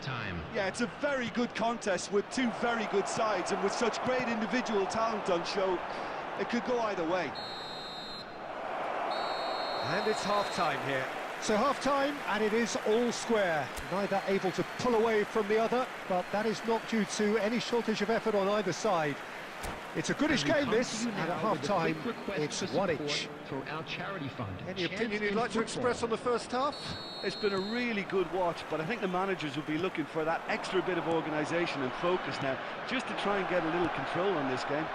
Yeah, it's a very good contest with two very good sides, and with such great individual talent on show, it could go either way. And it's half-time here. So half-time, and it is all square. Neither able to pull away from the other, but that is not due to any shortage of effort on either side. It's a goodish game, this, and at half-time, it's one each. For our charity fund. Any opinion you'd like to express on the first half? It's been a really good watch, but I think the managers will be looking for that extra bit of organisation and focus now, just to try and get a little control on this game.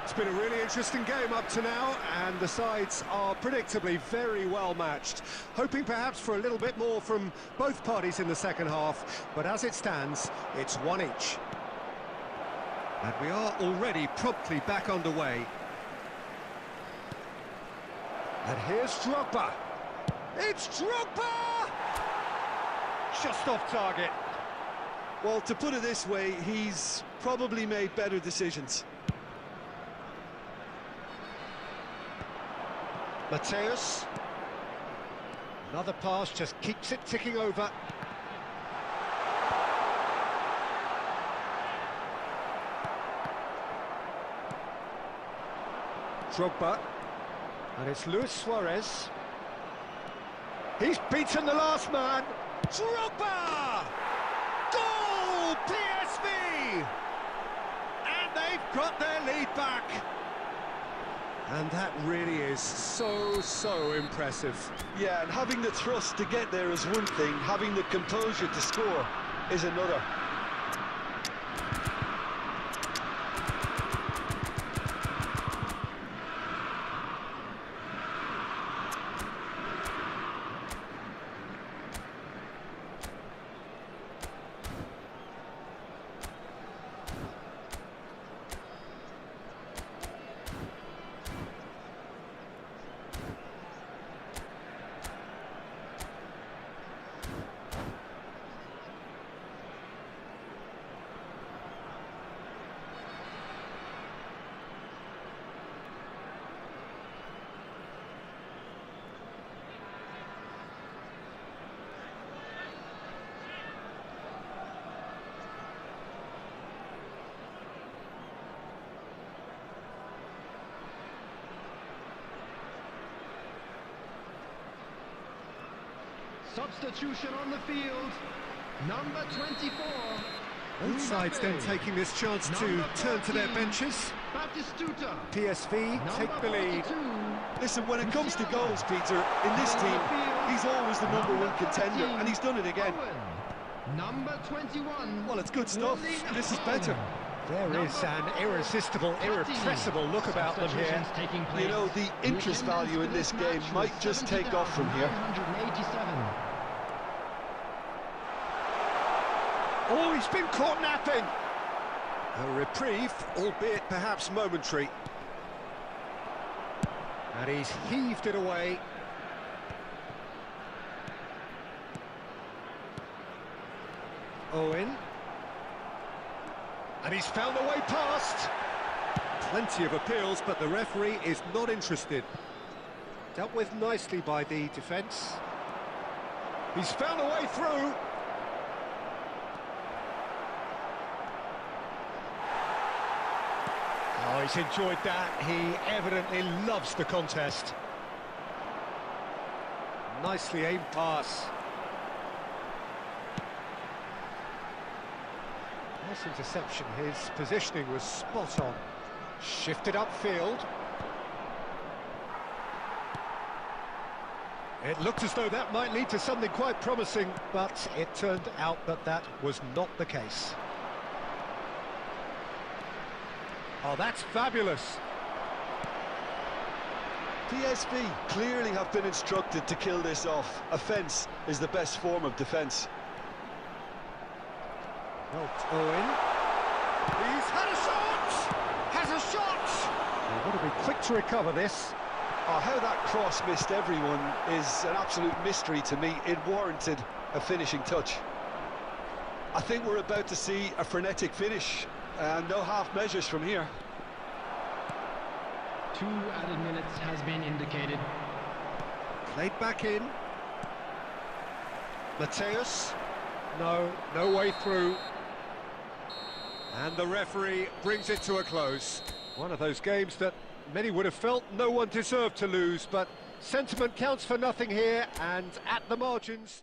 It's been a really interesting game up to now, and the sides are predictably very well matched. Hoping perhaps for a little bit more from both parties in the second half, but as it stands, it's one each. And we are already promptly back underway. And here's Drogba. It's Drogba! Just off target. Well, to put it this way, he's probably made better decisions. Mateus. Another pass, just keeps it ticking over. Drogba. And it's Luis Suarez. He's beaten the last man. Drogba! Goal! PSV! And they've got their lead back. And that really is so impressive. Yeah, and having the thrust to get there is one thing, having the composure to score is another. Substitution on the field. Number 24. Both sides then taking this chance to turn to their benches. Batistuta. PSV take the lead. Listen, when it comes to goals, Peter, in this team, he's always the #1 contender, and he's done it again. Number 21. Well, it's good stuff. This is better. There is an irresistible, irrepressible look about them here. You know, the interest value in this game might just take off from here. Oh, he's been caught napping. A reprieve, albeit perhaps momentary. And he's heaved it away. Owen. And he's found a way past. Plenty of appeals, but the referee is not interested. Dealt with nicely by the defence. He's found a way through. Oh, he's enjoyed that. He evidently loves the contest. Nicely aimed pass. Nice interception. His positioning was spot on. Shifted upfield. It looked as though that might lead to something quite promising, but it turned out that that was not the case. Oh, that's fabulous. PSV clearly have been instructed to kill this off. Offence is the best form of defence. Well, Owen. He's had a shot! Has a shot! They've got to be quick to recover this. Oh, how that cross missed everyone is an absolute mystery to me. It warranted a finishing touch. I think we're about to see a frenetic finish, and no half measures from here. 2 added minutes has been indicated. Played back in. Mateus. No way through. And the referee brings it to a close. One of those games that many would have felt no one deserved to lose, but sentiment counts for nothing here, and at the margins...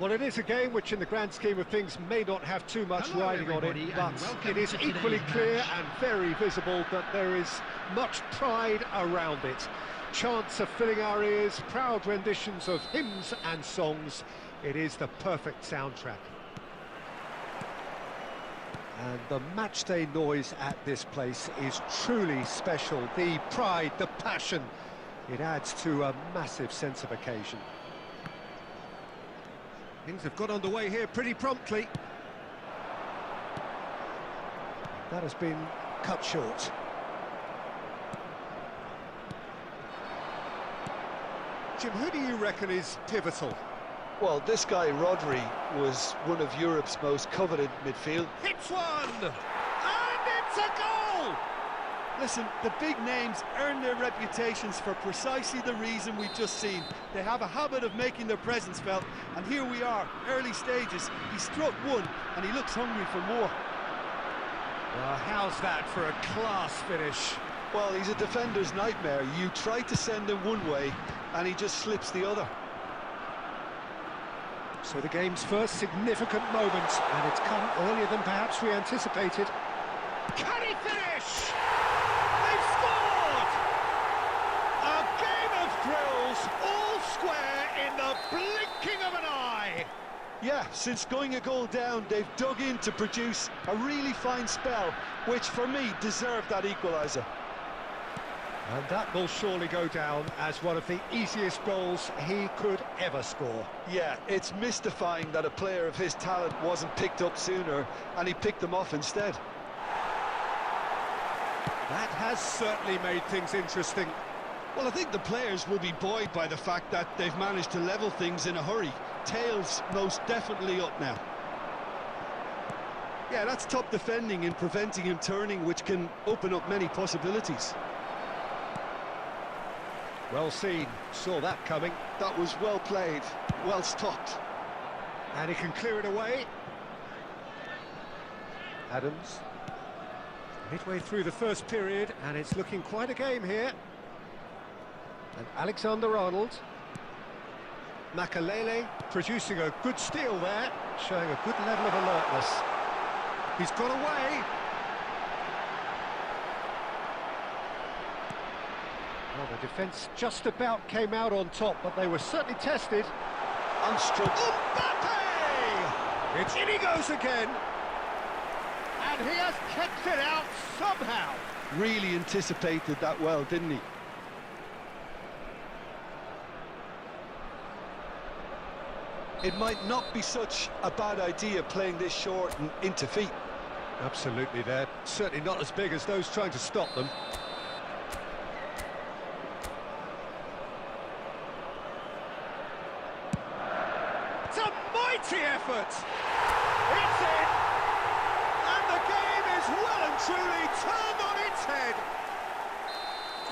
Well, it is a game which, in the grand scheme of things, may not have too much riding on it, but it is equally clear and very visible that there is much pride around it. Chants are filling our ears, proud renditions of hymns and songs. It is the perfect soundtrack. And the matchday noise at this place is truly special. The pride, the passion, it adds to a massive sense of occasion. Things have got underway here pretty promptly. That has been cut short. Jim, who do you reckon is pivotal? Well, this guy, Rodri, was one of Europe's most coveted midfield. Hits one! And it's a goal! Listen, the big names earn their reputations for precisely the reason we've just seen. They have a habit of making their presence felt, and here we are, early stages. He struck one, and he looks hungry for more. Well, how's that for a class finish? Well, he's a defender's nightmare. You try to send him one way, and he just slips the other. So the game's first significant moment, and it's come earlier than perhaps we anticipated. Can he finish? They've scored! A game of thrills, all square in the blinking of an eye. Yeah, since going a goal down, they've dug in to produce a really fine spell, which for me deserved that equaliser. And that will surely go down as one of the easiest goals he could ever score. Yeah, it's mystifying that a player of his talent wasn't picked up sooner, and he picked them off instead. That has certainly made things interesting. Well, I think the players will be buoyed by the fact that they've managed to level things in a hurry. Tails most definitely up now. Yeah, that's top defending and preventing him turning, which can open up many possibilities. Well seen, saw that coming. That was well played, well stopped. And he can clear it away. Adams. Midway through the first period, and it's looking quite a game here. And Alexander-Arnold. Makalele producing a good steal there, showing a good level of alertness. He's got away. Well, the defence just about came out on top, but they were certainly tested. Unstruck. Mbappe! In he goes again. And he has kept it out somehow. Really anticipated that well, didn't he? It might not be such a bad idea playing this short and into feet. Absolutely, they're certainly not as big as those trying to stop them. It's a mighty effort! It's in! And the game is well and truly turned on its head!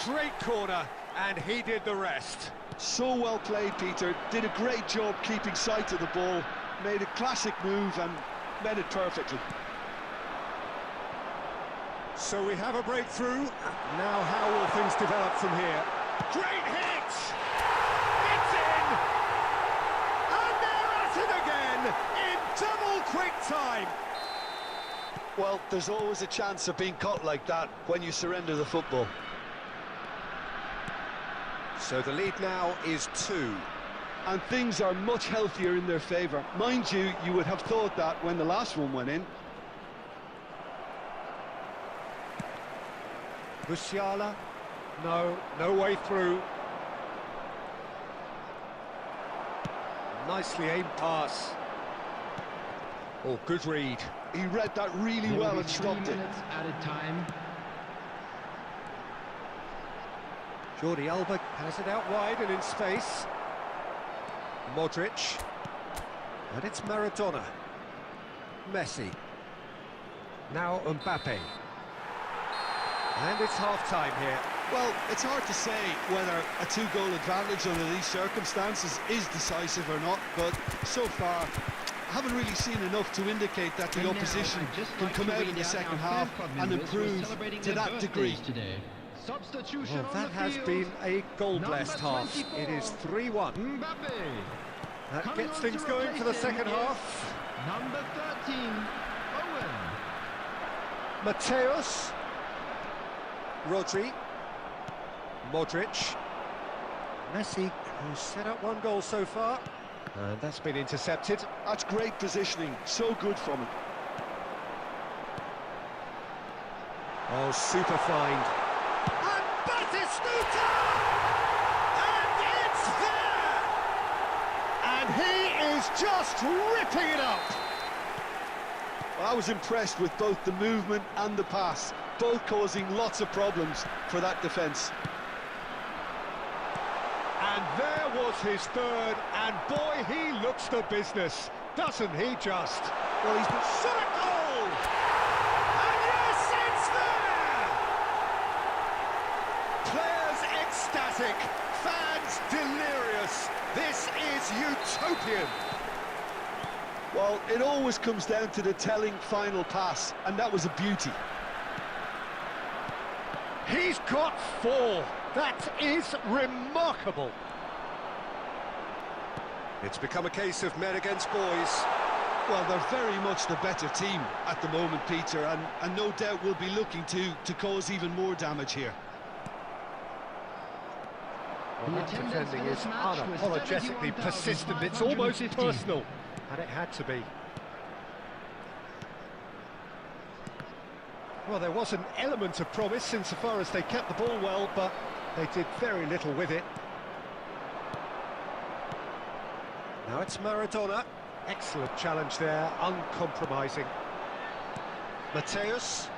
Great corner, and he did the rest. So well played, Peter. Did a great job keeping sight of the ball. Made a classic move and made it perfectly. So we have a breakthrough. Now how will things develop from here? Great hit! It's in! And they're at it again in double quick time. Well, there's always a chance of being caught like that when you surrender the football. So the lead now is 2. And things are much healthier in their favour. Mind you, you would have thought that when the last one went in. Musiala, no way through. Nicely aimed pass. Oh, good read. He read that really well and stopped it. Added time. Jordi Alba has it out wide and in space. Modric. And it's Maradona. Messi. Now Mbappe. And it's half-time here. Well, it's hard to say whether a 2-goal advantage under these circumstances is decisive or not, but so far, I haven't really seen enough to indicate that the opposition can come out in the second half and improve to that degree. Substitution Well, that has been a goal-blessed half. It is 3-1. That gets things going for the second half. Number 13, Owen. Mateus. Rodri. Modric. Messi, who's set up 1 goal so far. And that's been intercepted. That's great positioning, so good from him. Oh, super find. And Batistuta! And it's there! And he is just ripping it up! Well, I was impressed with both the movement and the pass, both causing lots of problems for that defence. And there was his third, and boy, he looks the business, doesn't he just? Well, he's been... Shot a goal! And yes, it's there! Players ecstatic, fans delirious. This is utopian. Well, it always comes down to the telling final pass, and that was a beauty. He's got 4. That is remarkable. It's become a case of men against boys. Well, they're very much the better team at the moment, Peter, and no doubt will be looking to cause even more damage here. Well, that defending is unapologetically persistent. It's almost personal, and it had to be. Well, there was an element of promise insofar as they kept the ball well, but they did very little with it. Now it's Maradona. Excellent challenge there, uncompromising. Mateus.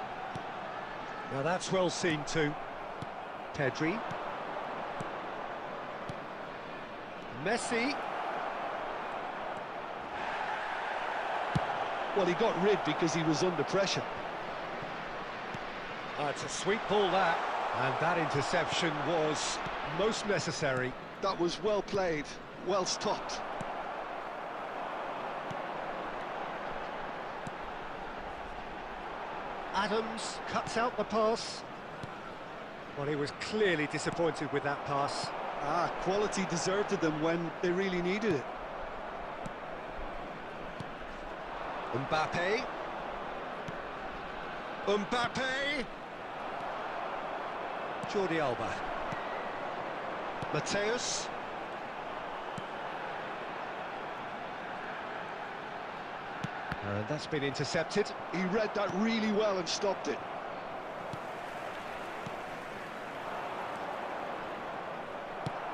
Now that's well seen too. Pedri. Messi. Well, he got rid because he was under pressure. It's a sweet ball that, and that interception was most necessary. That was well played, well stopped. Adams cuts out the pass. Well, he was clearly disappointed with that pass. Quality deserted them when they really needed it. Mbappe. Mbappe. Jordi Alba. Mateus. And that's been intercepted. He read that really well and stopped it.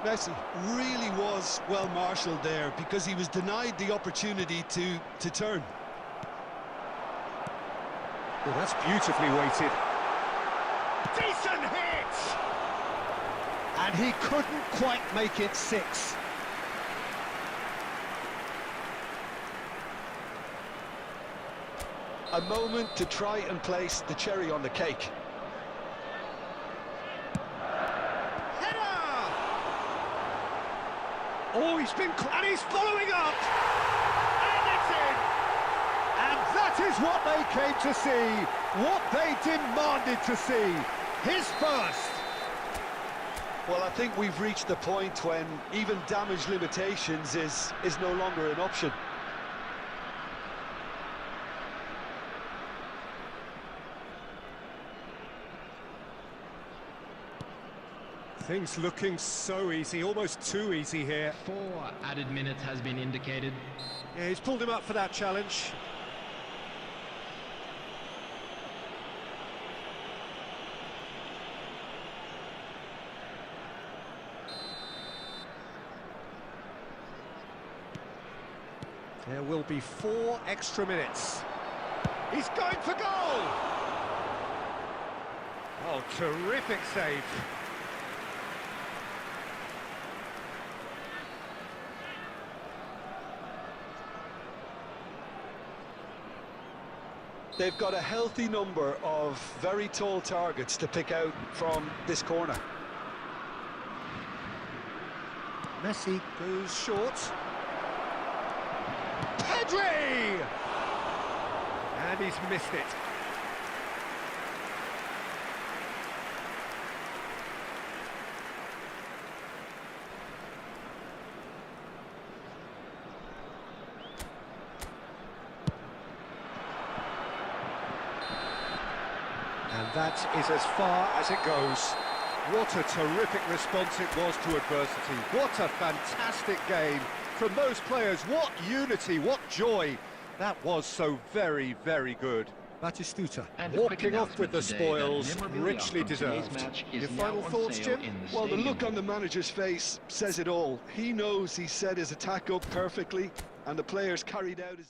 Messi really was well marshalled there because he was denied the opportunity to turn. Well, that's beautifully weighted. Decent hit! And he couldn't quite make it 6. A moment to try and place the cherry on the cake. Header! Oh, and he's following up! And it's in! And that is what they came to see, what they demanded to see. His first. Well, I think we've reached the point when even damage limitations is no longer an option. Things looking so easy, almost too easy here. 4 added minutes has been indicated. Yeah, he's pulled him up for that challenge. There will be 4 extra minutes. He's going for goal! Oh, terrific save. They've got a healthy number of very tall targets to pick out from this corner. Messi goes short. Pedri! And he's missed it. And that is as far as it goes. What a terrific response it was to adversity. What a fantastic game from those players. What unity, what joy. That was so very, very good. Batistuta walking off with the spoils, richly deserved. Your final thoughts, Jim? Well, the look on the manager's face says it all. He knows he set his attack up perfectly, and the players carried out his...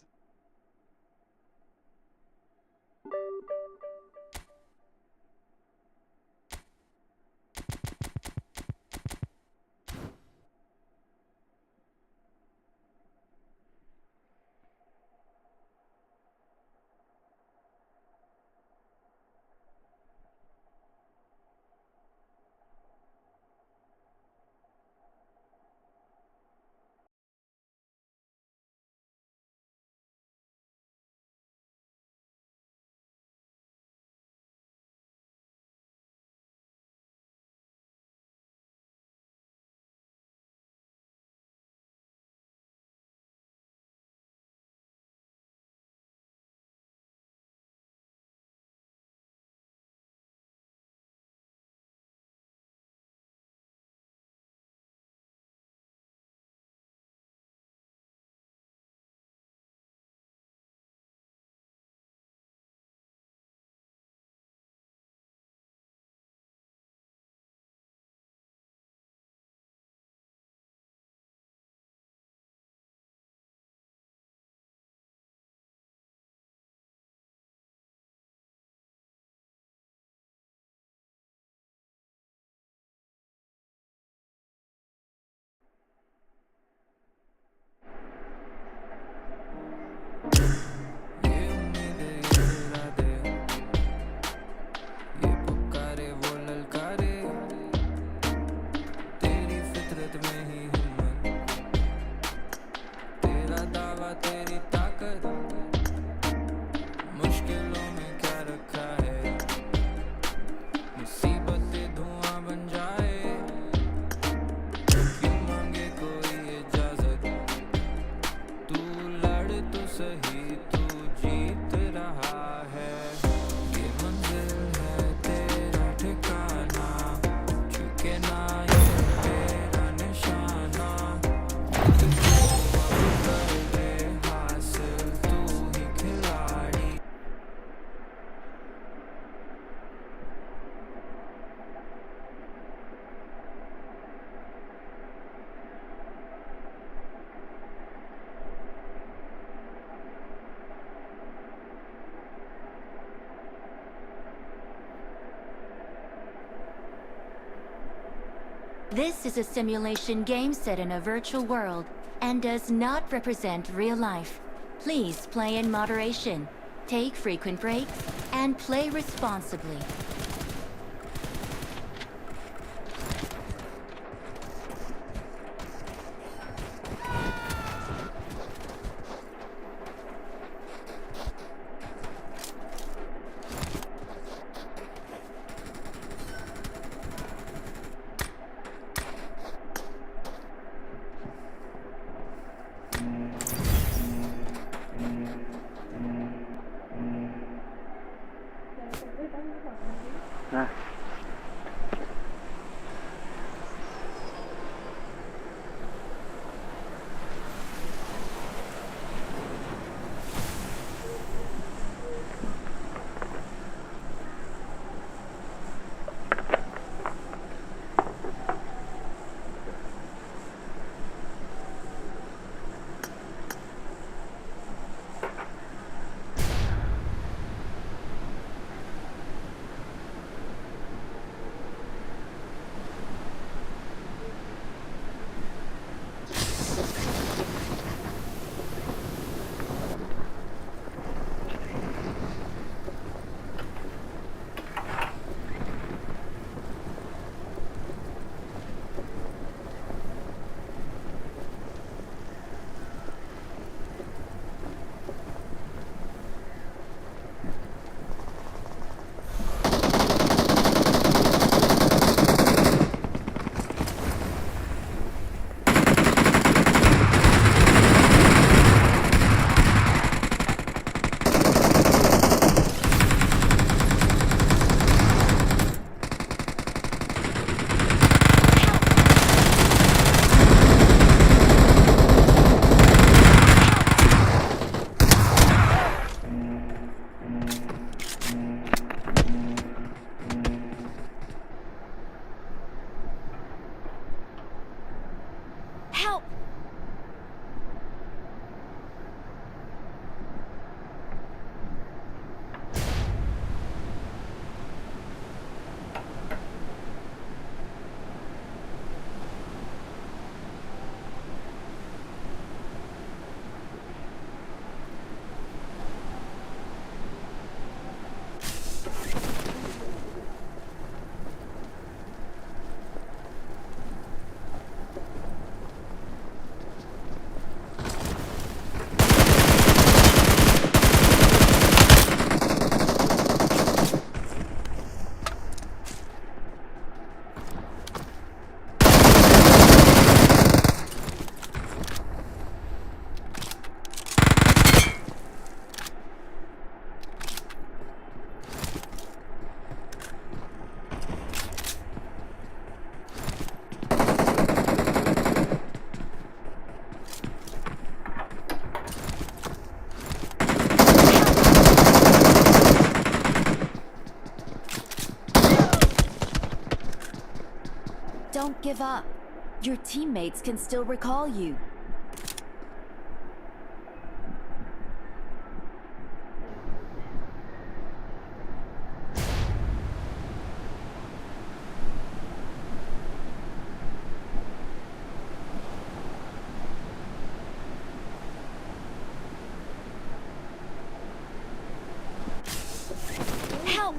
This is a simulation game set in a virtual world and does not represent real life. Please play in moderation, take frequent breaks, and play responsibly. Help! Don't give up. Your teammates can still recall you. Help!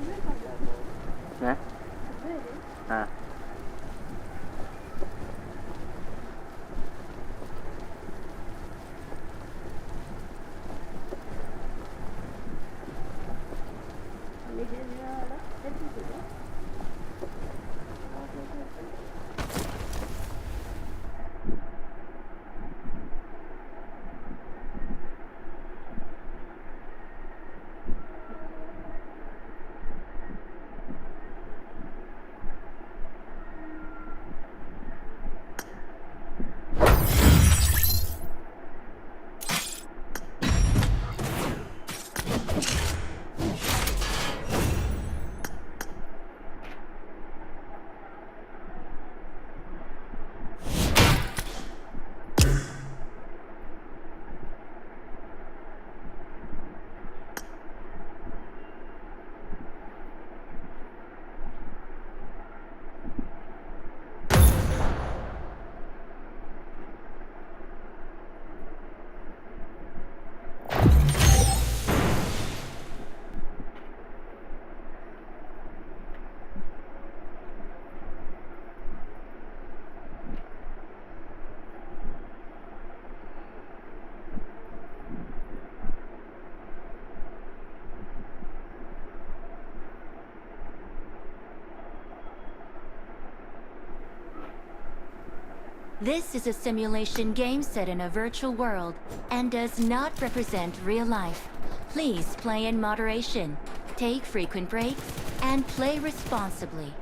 This is a simulation game set in a virtual world and does not represent real life. Please play in moderation, take frequent breaks, and play responsibly.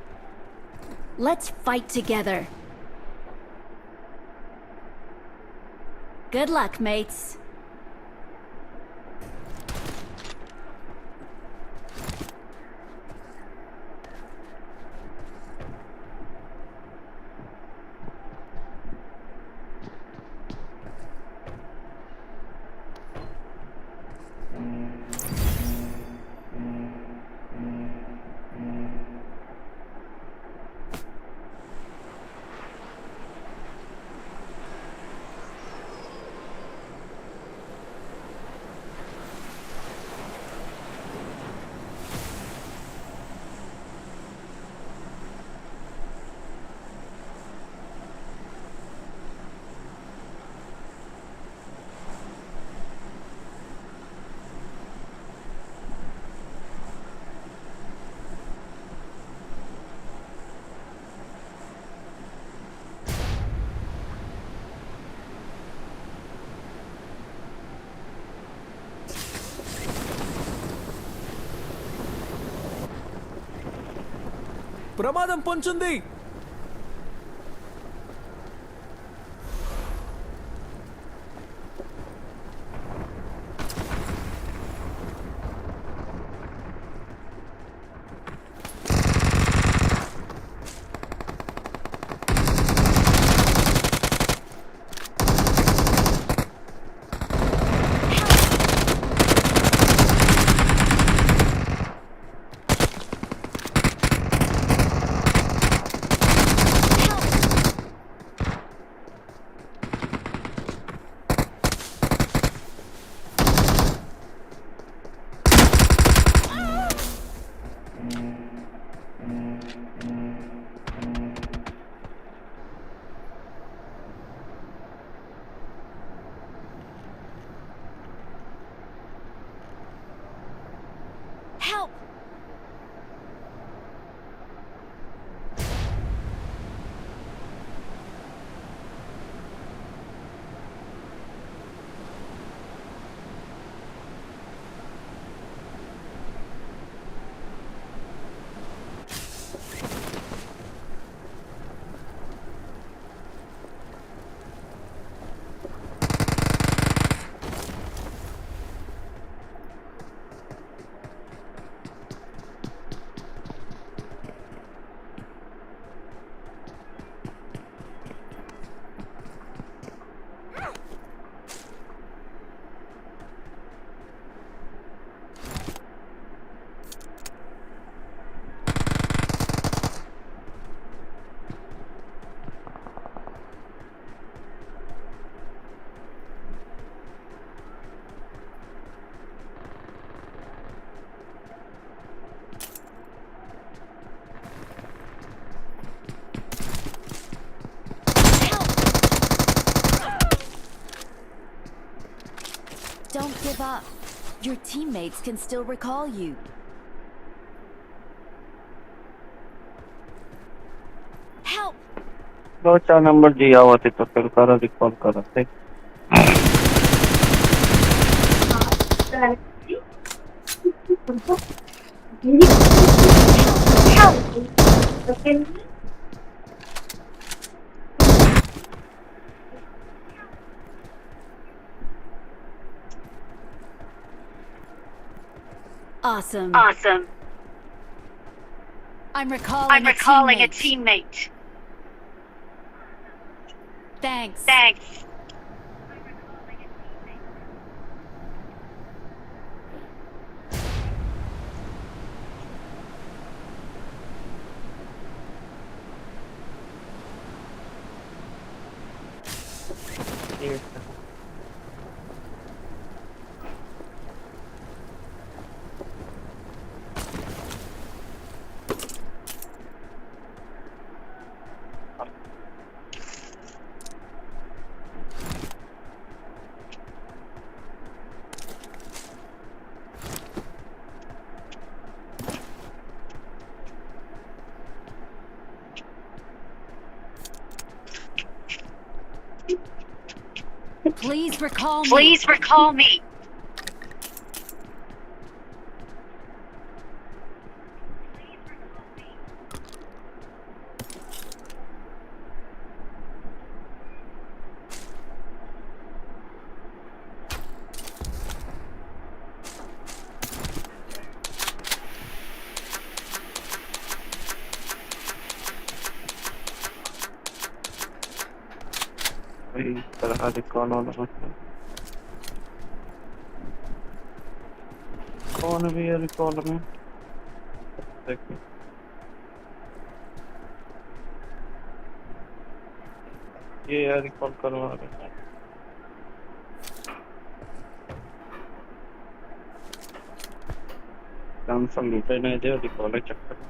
Let's fight together. Good luck, mates. ప్రమాదం పొంచుంది. Help! Don't give up. Your teammates can still recall you. Help! दो 4 number दिया हुआ थे तो फिर करा recall करा थे. Awesome. Awesome. I'm recalling a teammate. Thanks. Thanks. Please recall me. Please recall me. इस तरह रिकॉल होना मतलब कौन भी है रिकॉल में देखिए ये रिकॉल करवा रहे हैं कैंसल रुपए नहीं दे रिकॉल चक्कर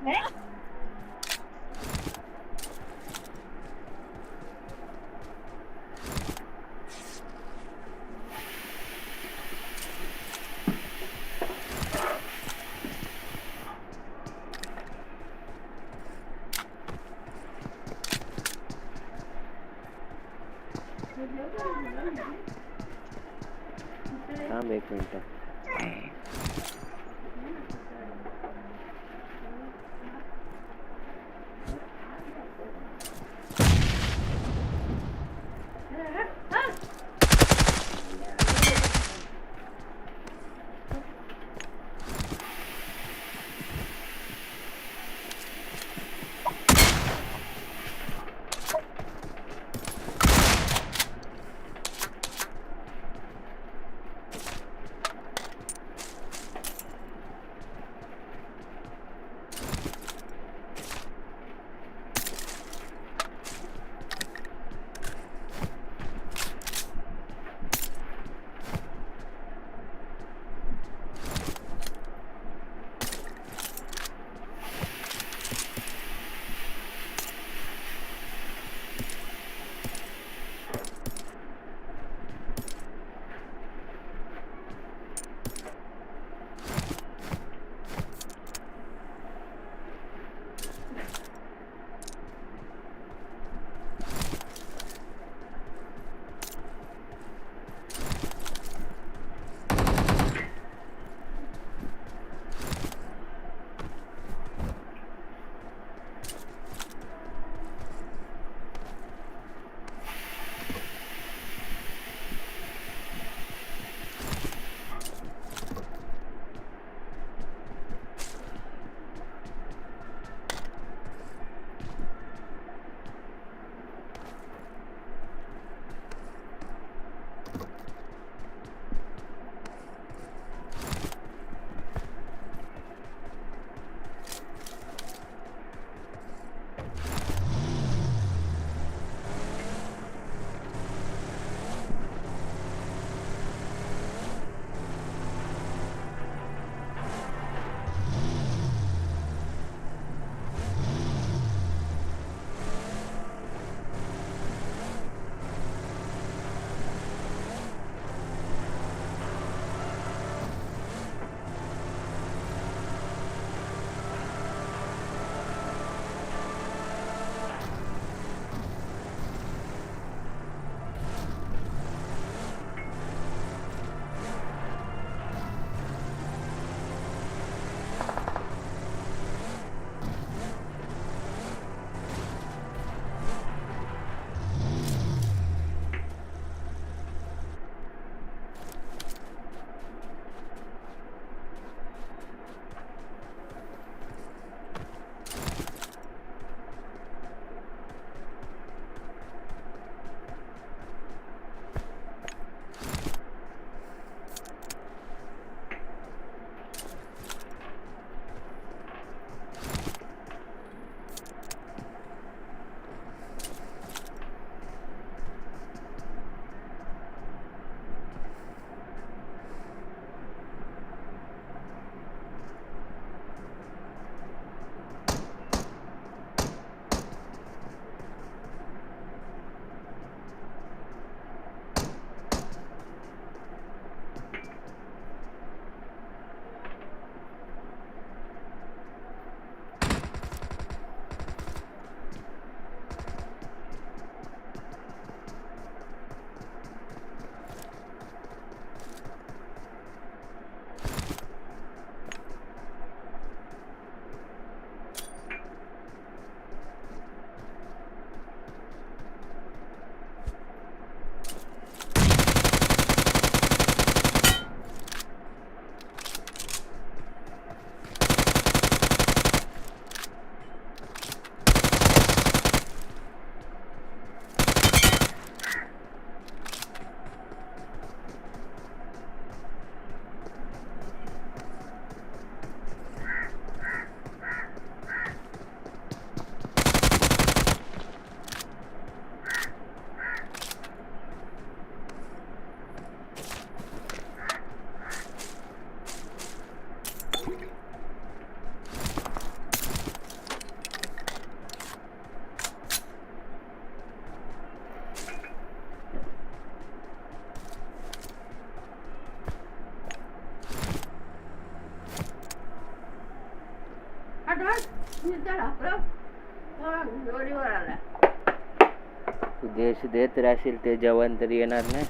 नहीं हाँ एक मिनट तू देश देत राहशील ते जवान तरी येणार नाही.